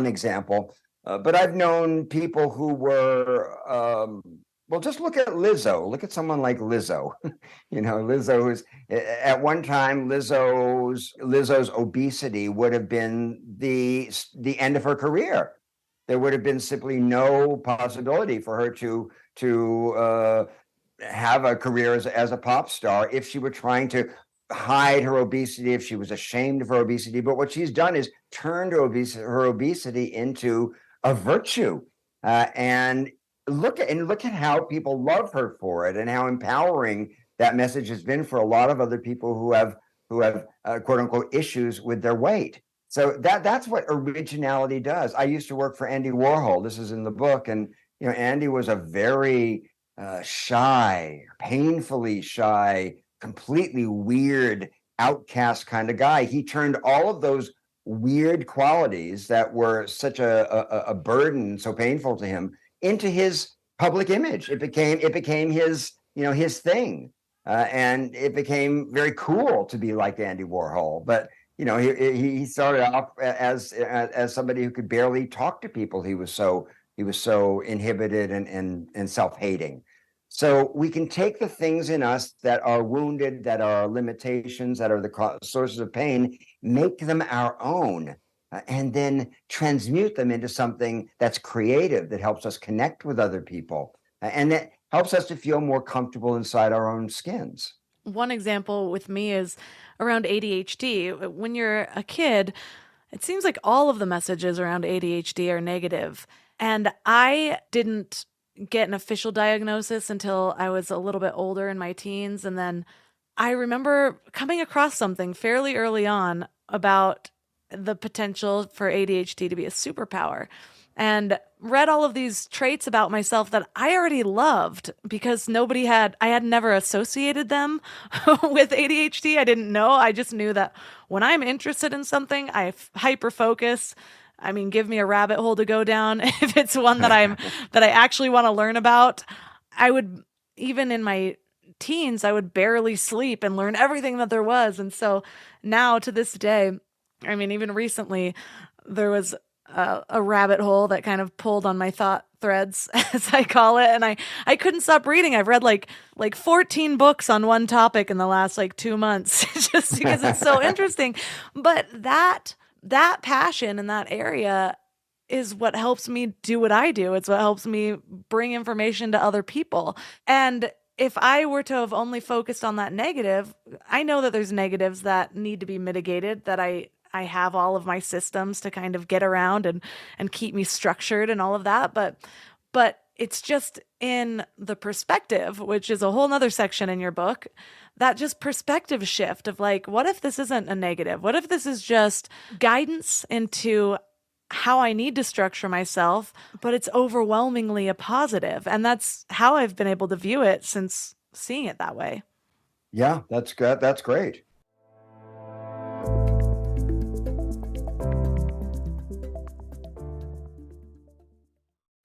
example. But I've known people who were, well, just look at Lizzo. Look at someone like Lizzo. Lizzo is, at one time, Lizzo's obesity would have been the end of her career. There would have been simply no possibility for her to have a career as a pop star if she were trying to hide her obesity, if she was ashamed of her obesity. But what she's done is turned her obesity into a virtue, and look at how people love her for it, and how empowering that message has been for a lot of other people who have quote unquote issues with their weight. So that's what originality does. I used to work for Andy Warhol. This is in the book, and Andy was a very shy, painfully shy, completely weird, outcast kind of guy. He turned all of those weird qualities that were such a burden, so painful to him, into his public image. It became his his thing, and it became very cool to be like Andy Warhol. But he started off as somebody who could barely talk to people. He was so inhibited and self-hating. So we can take the things in us that are wounded, that are limitations, that are the sources of pain, make them our own, and then transmute them into something that's creative, that helps us connect with other people, and that helps us to feel more comfortable inside our own skins. One example with me is around ADHD. When you're a kid, it seems like all of the messages around ADHD are negative. And I didn't get an official diagnosis until I was a little bit older in my teens. And then I remember coming across something fairly early on about the potential for ADHD to be a superpower, and read all of these traits about myself that I already loved because I had never associated them with ADHD. I didn't know. I just knew that when I'm interested in something, I hyper focus. I mean, give me a rabbit hole to go down. If it's one that I actually want to learn about, even in my teens, I would barely sleep and learn everything that there was. And so now to this day, I mean, even recently, there was a rabbit hole that kind of pulled on my thought threads, as I call it. And I couldn't stop reading. I've read like 14 books on one topic in the last 2 months, just because it's so interesting. But that passion in that area is what helps me do what I do. It's what helps me bring information to other people. And if I were to have only focused on that negative, I know that there's negatives that need to be mitigated, that I have all of my systems to kind of get around and keep me structured and all of that. But it's just in the perspective, which is a whole nother section in your book, that just perspective shift of what if this isn't a negative? What if this is just guidance into how I need to structure myself, but it's overwhelmingly a positive? And that's how I've been able to view it since seeing it that way. Yeah, that's good. That's great.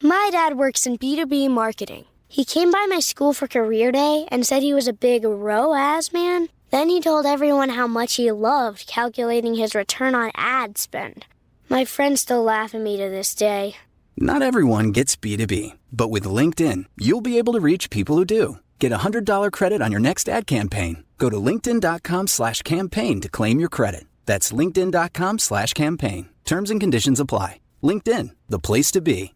My dad works in B2B marketing. He came by my school for career day and said he was a big ROAS man. Then he told everyone how much he loved calculating his return on ad spend. My friends still laugh at me to this day. Not everyone gets B2B, but with LinkedIn, you'll be able to reach people who do. Get a $100 credit on your next ad campaign. Go to linkedin.com/campaign to claim your credit. That's linkedin.com/campaign. Terms and conditions apply. LinkedIn, the place to be.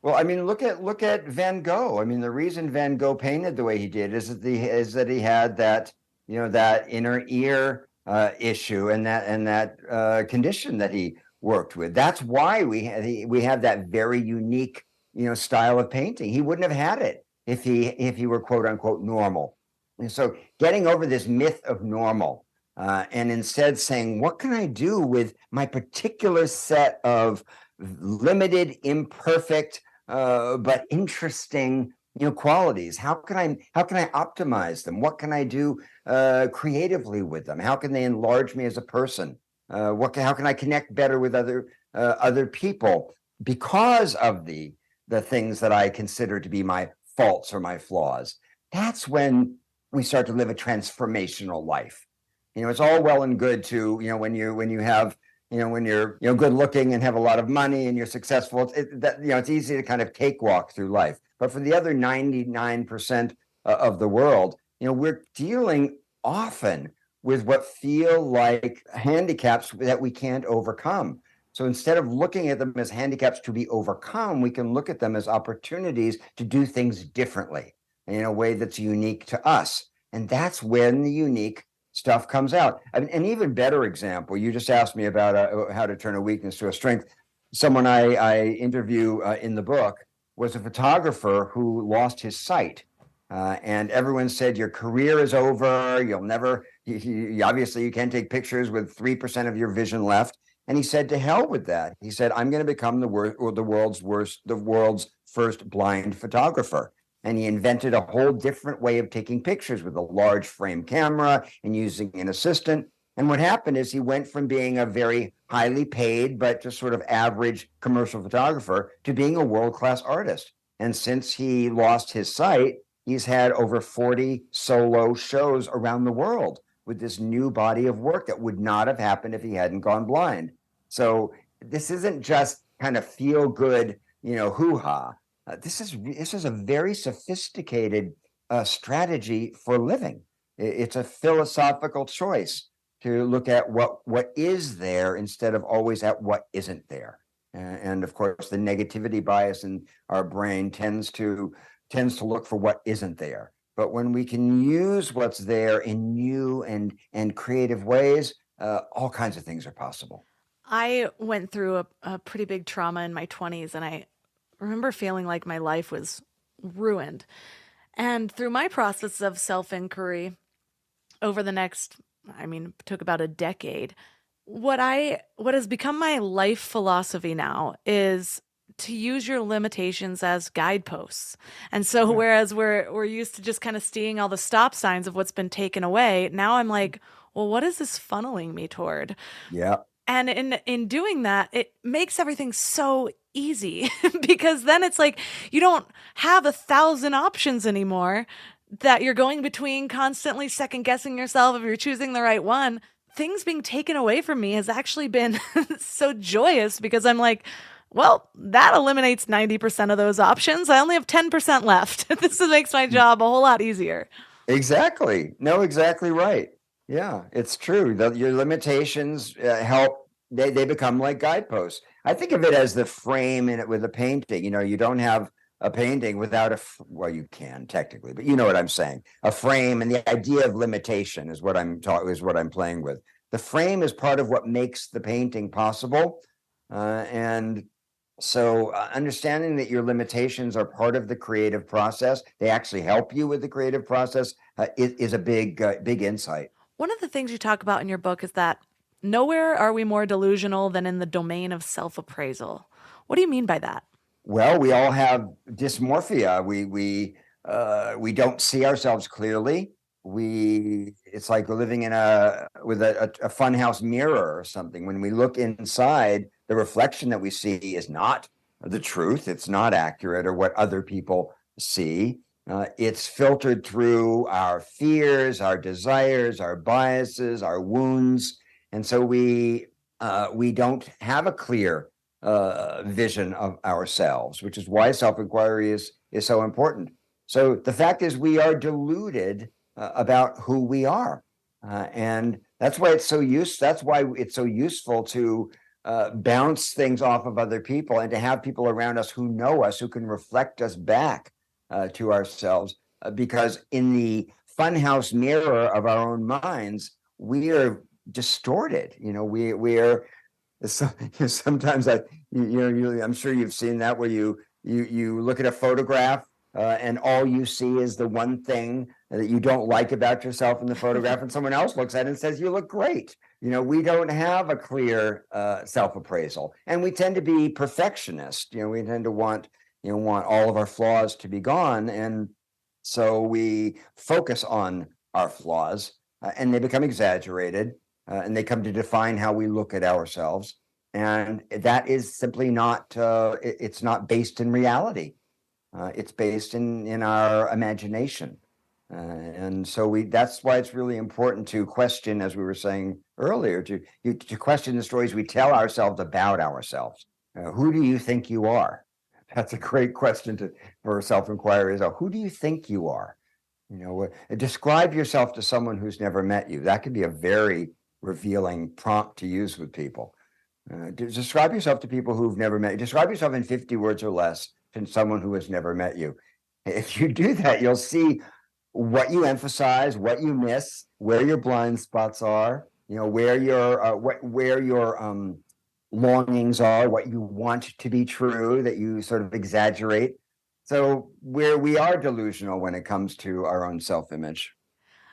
Well, I mean, look at Van Gogh. I mean, the reason Van Gogh painted the way he did is that he had that that inner ear issue and that condition that he worked with. That's why we have that very unique style of painting. He wouldn't have had it if he were quote unquote normal. And so getting over this myth of normal and instead saying, what can I do with my particular set of limited, imperfect, but interesting, qualities? How can I optimize them? What can I do creatively with them? How can they enlarge me as a person? How can I connect better with other people because of the things that I consider to be my faults or my flaws? That's when we start to live a transformational life. It's all well and good to, when you have, when you're, good looking and have a lot of money and you're successful, it's easy to kind of cakewalk through life. But for the other 99% of the world, we're dealing often with what feel like handicaps that we can't overcome. So instead of looking at them as handicaps to be overcome, we can look at them as opportunities to do things differently in a way that's unique to us. And that's when the unique stuff comes out. An even better example, you just asked me about how to turn a weakness to a strength. Someone I interview in the book was a photographer who lost his sight. And everyone said, your career is over. You'll never, obviously you can't take pictures with 3% of your vision left. And he said, to hell with that. He said, I'm going to become the world's first blind photographer. And he invented a whole different way of taking pictures with a large frame camera and using an assistant. And what happened is he went from being a very highly paid, but just sort of average commercial photographer to being a world-class artist. And since he lost his sight, he's had over 40 solo shows around the world with this new body of work that would not have happened if he hadn't gone blind. So this isn't just kind of feel good, hoo-ha. This is a very sophisticated strategy for living. It's a philosophical choice to look at what is there instead of always at what isn't there. And of course, the negativity bias in our brain tends to look for what isn't there. But when we can use what's there in new and creative ways, all kinds of things are possible. I went through a pretty big trauma in my 20s, and I remember feeling like my life was ruined. And through my process of self-inquiry over the next, took about a decade, what has become my life philosophy now is to use your limitations as guideposts. And so whereas we're used to just kind of seeing all the stop signs of what's been taken away, now I'm like, well, what is this funneling me toward? Yeah. And in doing that, it makes everything so easy because then it's like you don't have 1,000 options anymore that you're going between, constantly second guessing yourself if you're choosing the right one. Things being taken away from me has actually been so joyous because I'm like, well, that eliminates 90% of those options. I only have 10% left. This makes my job a whole lot easier. Exactly. No, exactly right. Yeah, it's true. Your limitations help. They become like guideposts. I think of it as the frame in it with a painting. You don't have a painting without well, you can technically, but you know what I'm saying. A frame, and the idea of limitation is what I'm playing with. The frame is part of what makes the painting possible, and so understanding that your limitations are part of the creative process, they actually help you with the creative process, is a big insight. One of the things you talk about in your book is that nowhere are we more delusional than in the domain of self-appraisal. What do you mean by that? Well, we all have dysmorphia. We don't see ourselves clearly. It's like we're living with a funhouse mirror or something. When we look inside, the reflection that we see is not the truth. It's not accurate or what other people see. It's filtered through our fears, our desires, our biases, our wounds. And so we don't have a clear vision of ourselves, which is why self-inquiry is so important. So the fact is we are deluded about who we are. And that's why it's so useful to bounce things off of other people and to have people around us who know us, who can reflect us back to ourselves, because in the funhouse mirror of our own minds, we are distorted. We are sometimes I'm sure you've seen that, where you look at a photograph and all you see is the one thing that you don't like about yourself in the photograph, and someone else looks at it and says, you look great. We don't have a clear self-appraisal, and we tend to be perfectionists. We tend to want all of our flaws to be gone, and so we focus on our flaws, and they become exaggerated, and they come to define how we look at ourselves. And that is simply not, it's not based in reality. It's based in our imagination. And so that's why it's really important to question, as we were saying earlier, to question the stories we tell ourselves about ourselves. Who do you think you are? That's a great question for self-inquiry. Is who do you think you are? Describe yourself to someone who's never met you. That could be a very revealing prompt to use with people. Describe yourself to people who've never met you. Describe yourself in 50 words or less to someone who has never met you. If you do that, you'll see what you emphasize, what you miss, where your blind spots are, where your longings are, what you want to be true that you sort of exaggerate. So where we are delusional when it comes to our own self-image.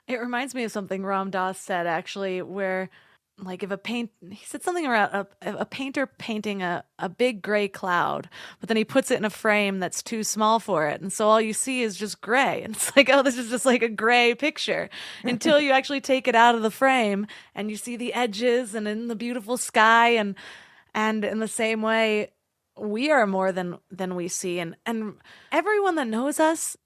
It reminds me of something Ram Dass said, actually, where like he said something around a painter painting a big gray cloud, but then he puts it in a frame that's too small for it. And so all you see is just gray. And it's like, oh, this is just like a gray picture until you actually take it out of the frame and you see the edges and in the beautiful sky. And in the same way, we are more than we see. And everyone that knows us,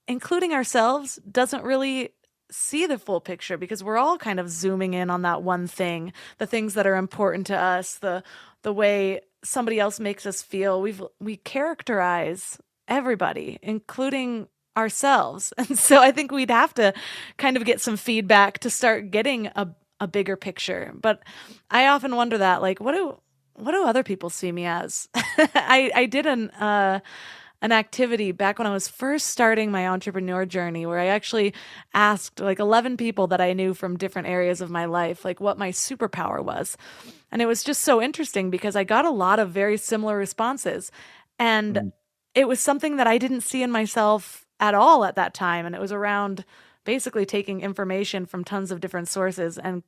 including ourselves, doesn't really see the full picture because we're all kind of zooming in on that one thing, the things that are important to us, the way somebody else makes us feel. We characterize everybody, including ourselves. And so I think we'd have to kind of get some feedback to start getting a bigger picture. But I often wonder that, like, what do other people see me as? I did an activity back when I was first starting my entrepreneur journey where I actually asked like 11 people that I knew from different areas of my life, like what my superpower was. And it was just so interesting because I got a lot of very similar responses. And it was something that I didn't see in myself at all at that time. And it was around basically taking information from tons of different sources and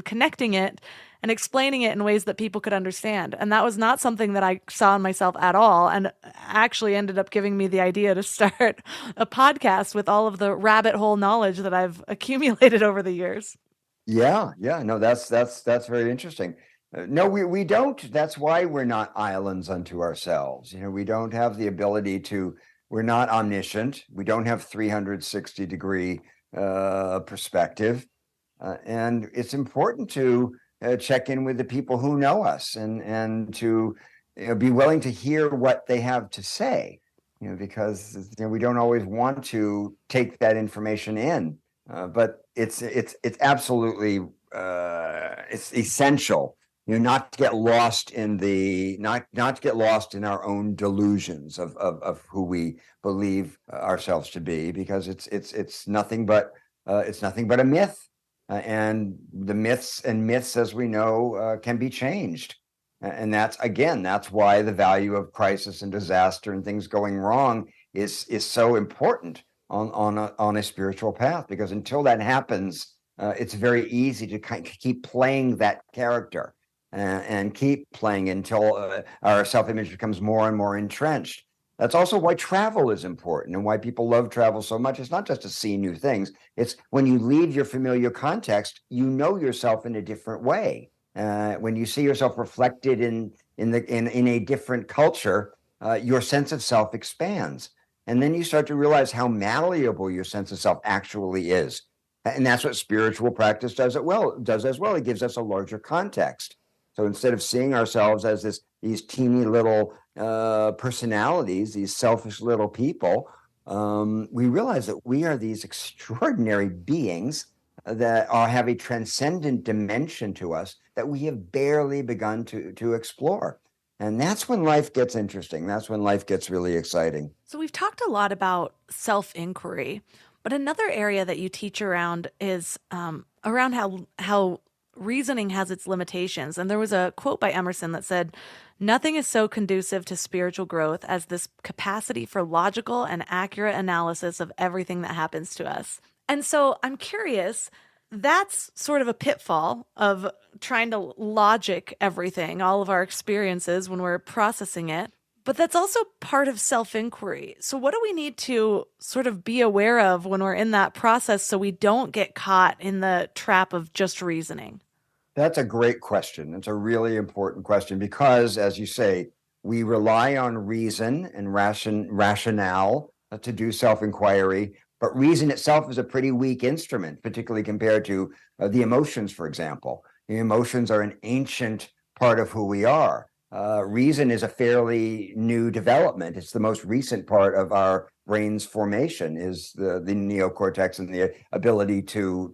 connecting it and explaining it in ways that people could understand. And that was not something that I saw in myself at all, and actually ended up giving me the idea to start a podcast with all of the rabbit hole knowledge that I've accumulated over the years. Yeah. No, that's very interesting. No, we don't. That's why we're not islands unto ourselves. We don't have the ability we're not omniscient. We don't have 360-degree perspective. And it's important to check in with the people who know us and to be willing to hear what they have to say, because we don't always want to take that information in. But it's absolutely it's essential, not to get lost in not to get lost in our own delusions of who we believe ourselves to be, because it's nothing but a myth. And the myths, as we know, can be changed. And that's why the value of crisis and disaster and things going wrong is so important on a spiritual path, because until that happens, it's very easy to keep playing that character and keep playing until our self-image becomes more and more entrenched. That's also why travel is important and why people love travel so much. It's not just to see new things. It's when you leave your familiar context, you know yourself in a different way. When you see yourself reflected in a different culture, your sense of self expands. And then you start to realize how malleable your sense of self actually is. And that's what spiritual practice does as well. It gives us a larger context. So instead of seeing ourselves as these teeny little personalities, these selfish little people, we realize that we are these extraordinary beings that have a transcendent dimension to us that we have barely begun to explore. And that's when life gets interesting. That's when life gets really exciting. So we've talked a lot about self-inquiry, but another area that you teach around is around how reasoning has its limitations. And there was a quote by Emerson that said, Nothing is so conducive to spiritual growth as this capacity for logical and accurate analysis of everything that happens to us. And so I'm curious, that's sort of a pitfall of trying to logic everything, all of our experiences when we're processing it. But that's also part of self-inquiry. So what do we need to sort of be aware of when we're in that process so we don't get caught in the trap of just reasoning? That's a great question. It's a really important question because, as you say, we rely on reason and rationale to do self-inquiry, but reason itself is a pretty weak instrument, particularly compared to the emotions, for example. The emotions are an ancient part of who we are. Reason is a fairly new development. It's the most recent part of our brain's formation is the neocortex and the ability to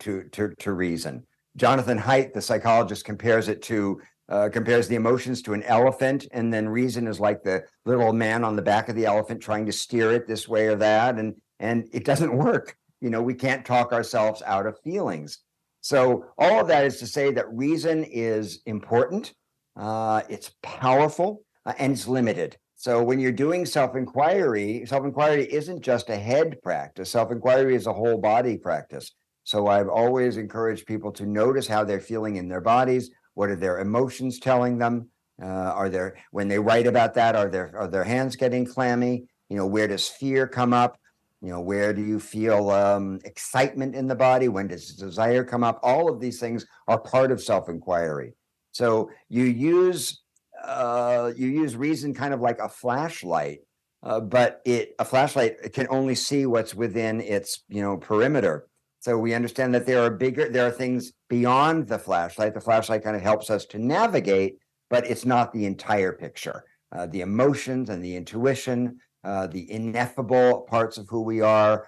reason. Jonathan Haidt, the psychologist, compares the emotions to an elephant, and then reason is like the little man on the back of the elephant trying to steer it this way or that, and it doesn't work. We can't talk ourselves out of feelings. So all of that is to say that reason is important. It's powerful, and it's limited. So when you're doing self-inquiry isn't just a head practice. Self-inquiry is a whole body practice. So I've always encouraged people to notice how they're feeling in their bodies. What are their emotions telling them? When they write about that, are their hands getting clammy? Where does fear come up? Where do you feel excitement in the body? When does desire come up? All of these things are part of self-inquiry. So you use reason kind of like a flashlight, but a flashlight can only see what's within its perimeter. So we understand that there are things beyond the flashlight. The flashlight kind of helps us to navigate, but it's not the entire picture. The emotions and the intuition, the ineffable parts of who we are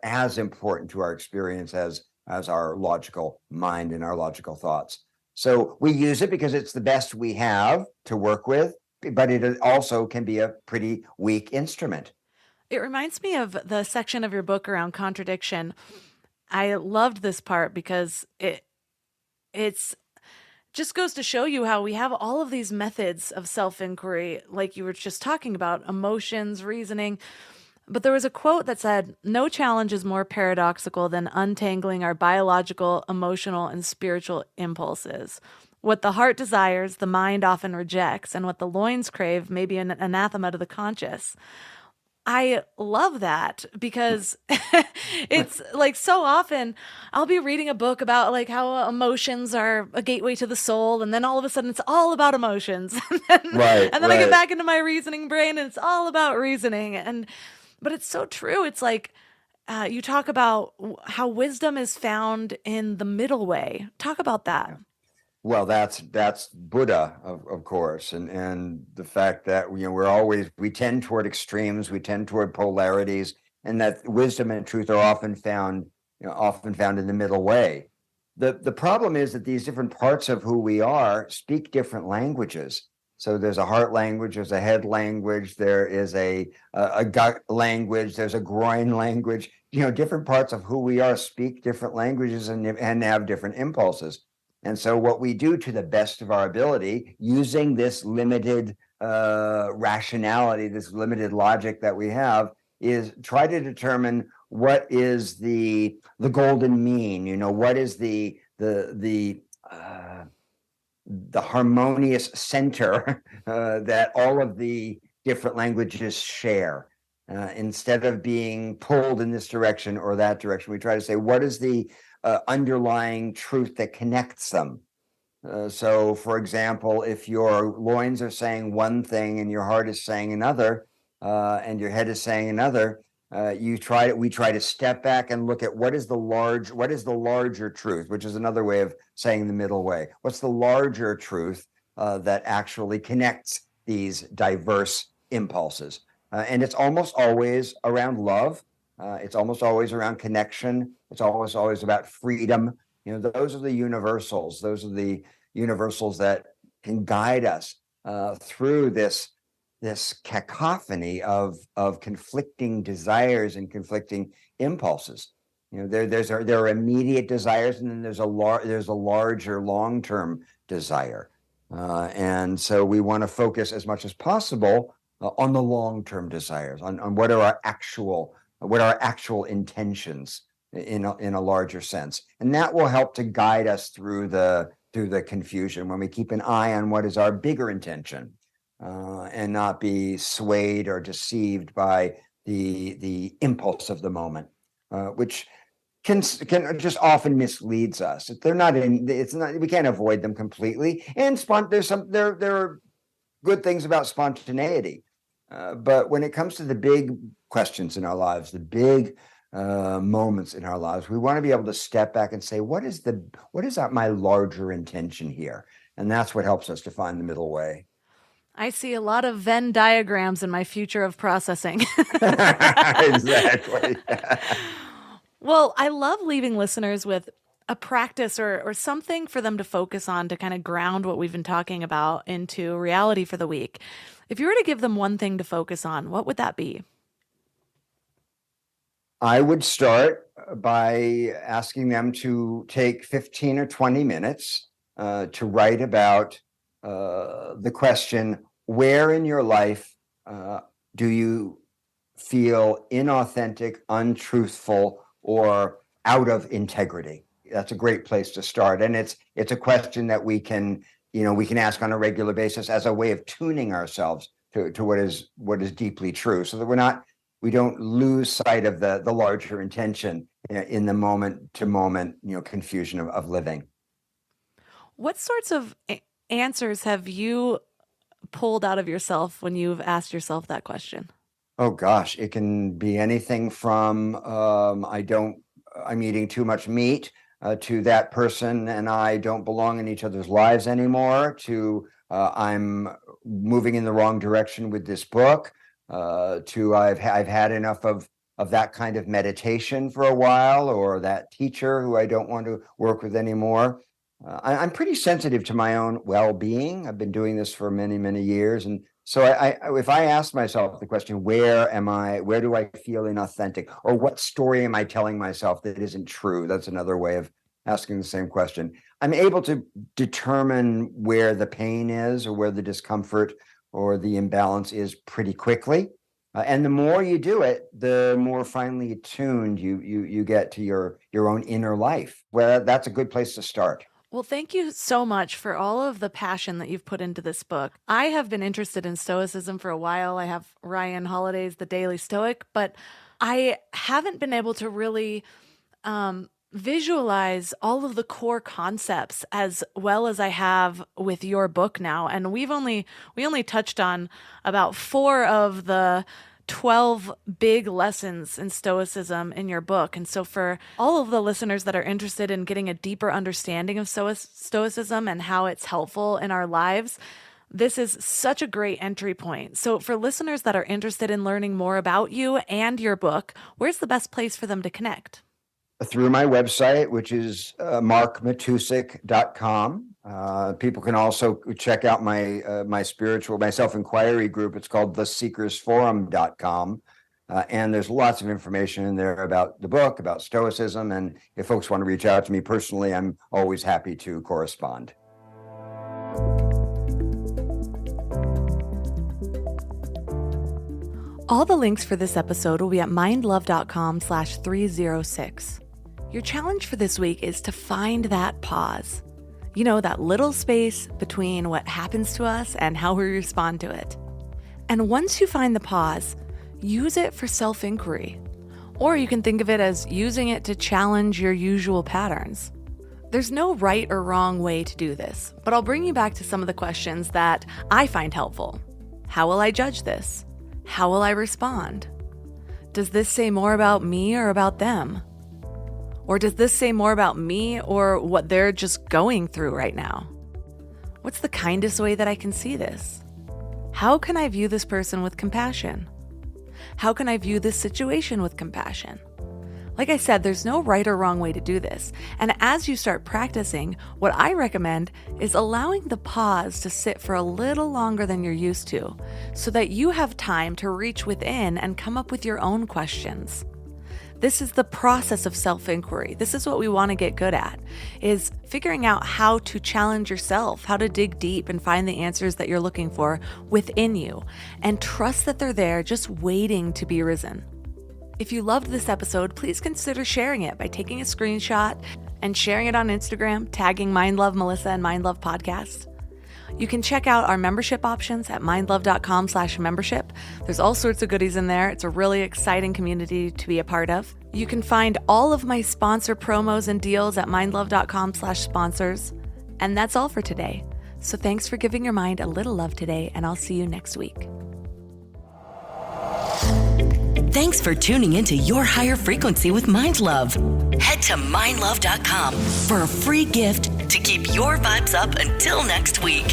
as important to our experience as our logical mind and our logical thoughts. So we use it because it's the best we have to work with, but it also can be a pretty weak instrument. It reminds me of the section of your book around contradiction. I loved this part because it's just goes to show you how we have all of these methods of self-inquiry, like you were just talking about, emotions, reasoning. But there was a quote that said, "No challenge is more paradoxical than untangling our biological, emotional, and spiritual impulses. What the heart desires, the mind often rejects, and what the loins crave may be an anathema to the conscious." I love that because it's like so often I'll be reading a book about like how emotions are a gateway to the soul, and then all of a sudden it's all about emotions. And then I get back into my reasoning brain and it's all about reasoning. But it's so true. It's like you talk about how wisdom is found in the middle way. Talk about that. Well, that's Buddha, of course, and the fact that we tend toward extremes, we tend toward polarities, and that wisdom and truth are often found in the middle way. The problem is that these different parts of who we are speak different languages. So there's a heart language, there's a head language, there is a gut language, there's a groin language. Different parts of who we are speak different languages and have different impulses. And so what we do to the best of our ability, using this limited rationality, this limited logic that we have, is try to determine what is the golden mean. What is the harmonious center that all of the different languages share. Instead of being pulled in this direction or that direction, we try to say, what is the underlying truth that connects them? So, for example, if your loins are saying one thing and your heart is saying another, and your head is saying another, we try to step back and look at what is the larger truth, which is another way of saying the middle way. What's the larger truth that actually connects these diverse impulses? And it's almost always around love. It's almost always around connection. It's always about freedom. Those are the universals. Those are the universals that can guide us through this cacophony of conflicting desires and conflicting impulses. There are immediate desires, and then there's a larger long-term desire. And so we want to focus as much as possible on the long-term desires, on what are our actual intentions in a larger sense. And that will help to guide us through the confusion when we keep an eye on what is our bigger intention, and not be swayed or deceived by the impulse of the moment, which can just often misleads us. They're not it's not, we can't avoid them completely. And there are good things about spontaneity. But when it comes to the big questions in our lives, the big moments in our lives, we want to be able to step back and say, what is my larger intention here? And that's what helps us to find the middle way. I see a lot of Venn diagrams in my future of processing. Exactly. Well, I love leaving listeners with a practice or something for them to focus on to kind of ground what we've been talking about into reality for the week. If you were to give them one thing to focus on, what would that be? I would start by asking them to take 15 or 20 minutes to write about the question, where in your life do you feel inauthentic, untruthful, or out of integrity? That's a great place to start. And it's a question that we can ask on a regular basis as a way of tuning ourselves to what is deeply true, so that we don't lose sight of the larger intention in the moment to moment, confusion of living. What sorts of answers have you pulled out of yourself when you've asked yourself that question? Oh gosh, it can be anything from I'm eating too much meat, to that person and I don't belong in each other's lives anymore, to I'm moving in the wrong direction with this book, to I've had enough of that kind of meditation for a while, or that teacher who I don't want to work with anymore. I'm pretty sensitive to my own well-being. I've been doing this for many, many years. And so if I ask myself the question, where do I feel inauthentic? Or what story am I telling myself that isn't true? That's another way of asking the same question. I'm able to determine where the pain is, or where the discomfort or the imbalance is pretty quickly. And the more you do it, the more finely attuned you get to your own inner life. Well, that's a good place to start. Well, thank you so much for all of the passion that you've put into this book. I have been interested in Stoicism for a while. I have Ryan Holiday's The Daily Stoic, but I haven't been able to really visualize all of the core concepts as well as I have with your book now. And we only touched on about 4 of the 12 big lessons in Stoicism in your book. And so for all of the listeners that are interested in getting a deeper understanding of Stoicism and how it's helpful in our lives, this is such a great entry point. So for listeners that are interested in learning more about you and your book, where's the best place for them to connect? Through my website, which is markmatusik.com. People can also check out my self-inquiry group. It's called theseekersforum.com. And there's lots of information in there about the book, about Stoicism. And if folks want to reach out to me personally, I'm always happy to correspond. All the links for this episode will be at mindlove.com/306. Your challenge for this week is to find that pause. You know, that little space between what happens to us and how we respond to it. And once you find the pause, use it for self-inquiry. Or you can think of it as using it to challenge your usual patterns. There's no right or wrong way to do this, but I'll bring you back to some of the questions that I find helpful. How will I judge this? How will I respond? Does this say more about me or about them? Or does this say more about me or what they're just going through right now? What's the kindest way that I can see this? How can I view this person with compassion? How can I view this situation with compassion? Like I said, there's no right or wrong way to do this. And as you start practicing, what I recommend is allowing the pause to sit for a little longer than you're used to, so that you have time to reach within and come up with your own questions. This is the process of self-inquiry. This is what we want to get good at, is figuring out how to challenge yourself, how to dig deep and find the answers that you're looking for within you, and trust that they're there just waiting to be risen. If you loved this episode, please consider sharing it by taking a screenshot and sharing it on Instagram, tagging MindLove Melissa and MindLove Podcast. You can check out our membership options at mindlove.com/membership. There's all sorts of goodies in there. It's a really exciting community to be a part of. You can find all of my sponsor promos and deals at mindlove.com/sponsors. And that's all for today. So thanks for giving your mind a little love today, and I'll see you next week. Thanks for tuning into Your Higher Frequency with Mind Love. Head to mindlove.com for a free gift to keep your vibes up until next week.